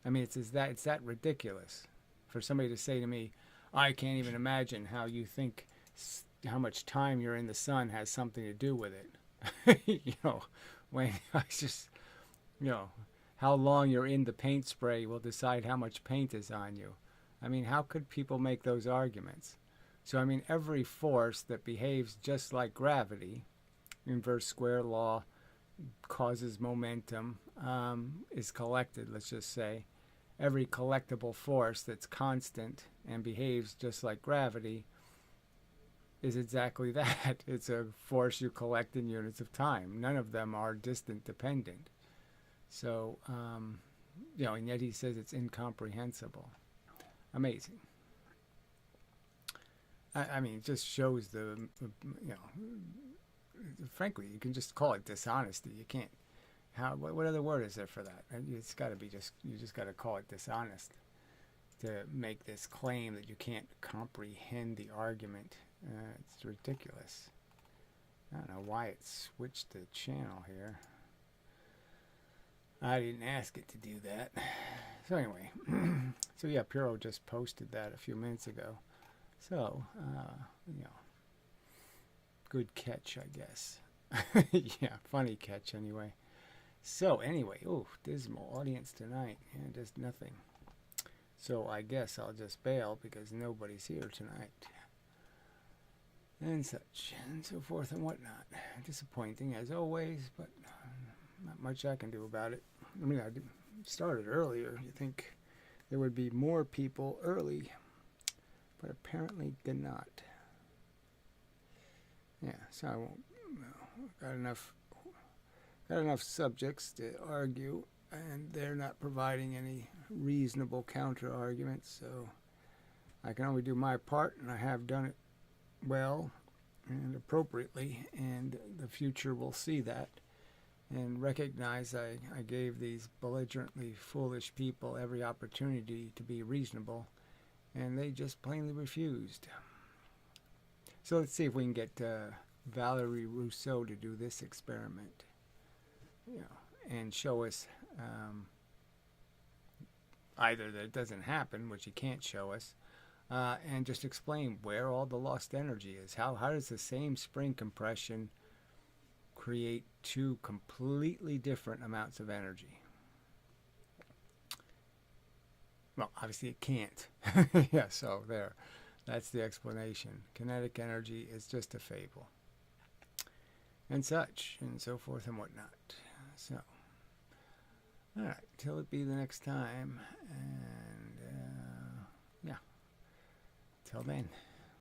It's that ridiculous for somebody to say to me, I can't even imagine how you think how much time you're in the sun has something to do with it. When I just, how long you're in the paint spray will decide how much paint is on you. How could people make those arguments? So, every force that behaves just like gravity, inverse square law, causes momentum, is collected, let's just say. Every collectible force that's constant and behaves just like gravity is exactly that. It's a force you collect in units of time. None of them are distant dependent. So, and yet he says it's incomprehensible. Amazing. It just shows frankly, you can just call it dishonesty. You can't, what other word is there for that? It's got to be you just got to call it dishonest to make this claim that you can't comprehend the argument. It's ridiculous. I don't know why it switched the channel here. I didn't ask it to do that. So anyway, so yeah, Puro just posted that a few minutes ago. So, good catch, I guess. Yeah, funny catch anyway. So anyway, dismal audience tonight. Yeah, just nothing. So I guess I'll just bail because nobody's here tonight. And such, and so forth and whatnot. Disappointing as always, but not much I can do about it. I started earlier. You think there would be more people early, but apparently did not. Yeah, so I won't. Got enough subjects to argue, and they're not providing any reasonable counter arguments. So I can only do my part, and I have done it well and appropriately, and the future will see that and recognize I gave these belligerently foolish people every opportunity to be reasonable, and they just plainly refused. So let's see if we can get Valerie Rousseau to do this experiment, and show us either that it doesn't happen, which he can't show us, and just explain where all the lost energy is. How does the same spring compression create two completely different amounts of energy? Well, obviously it can't. Yeah, so there. That's the explanation. Kinetic energy is just a fable. And such, and so forth and whatnot. So, alright, till it be the next time. And, yeah. Till then.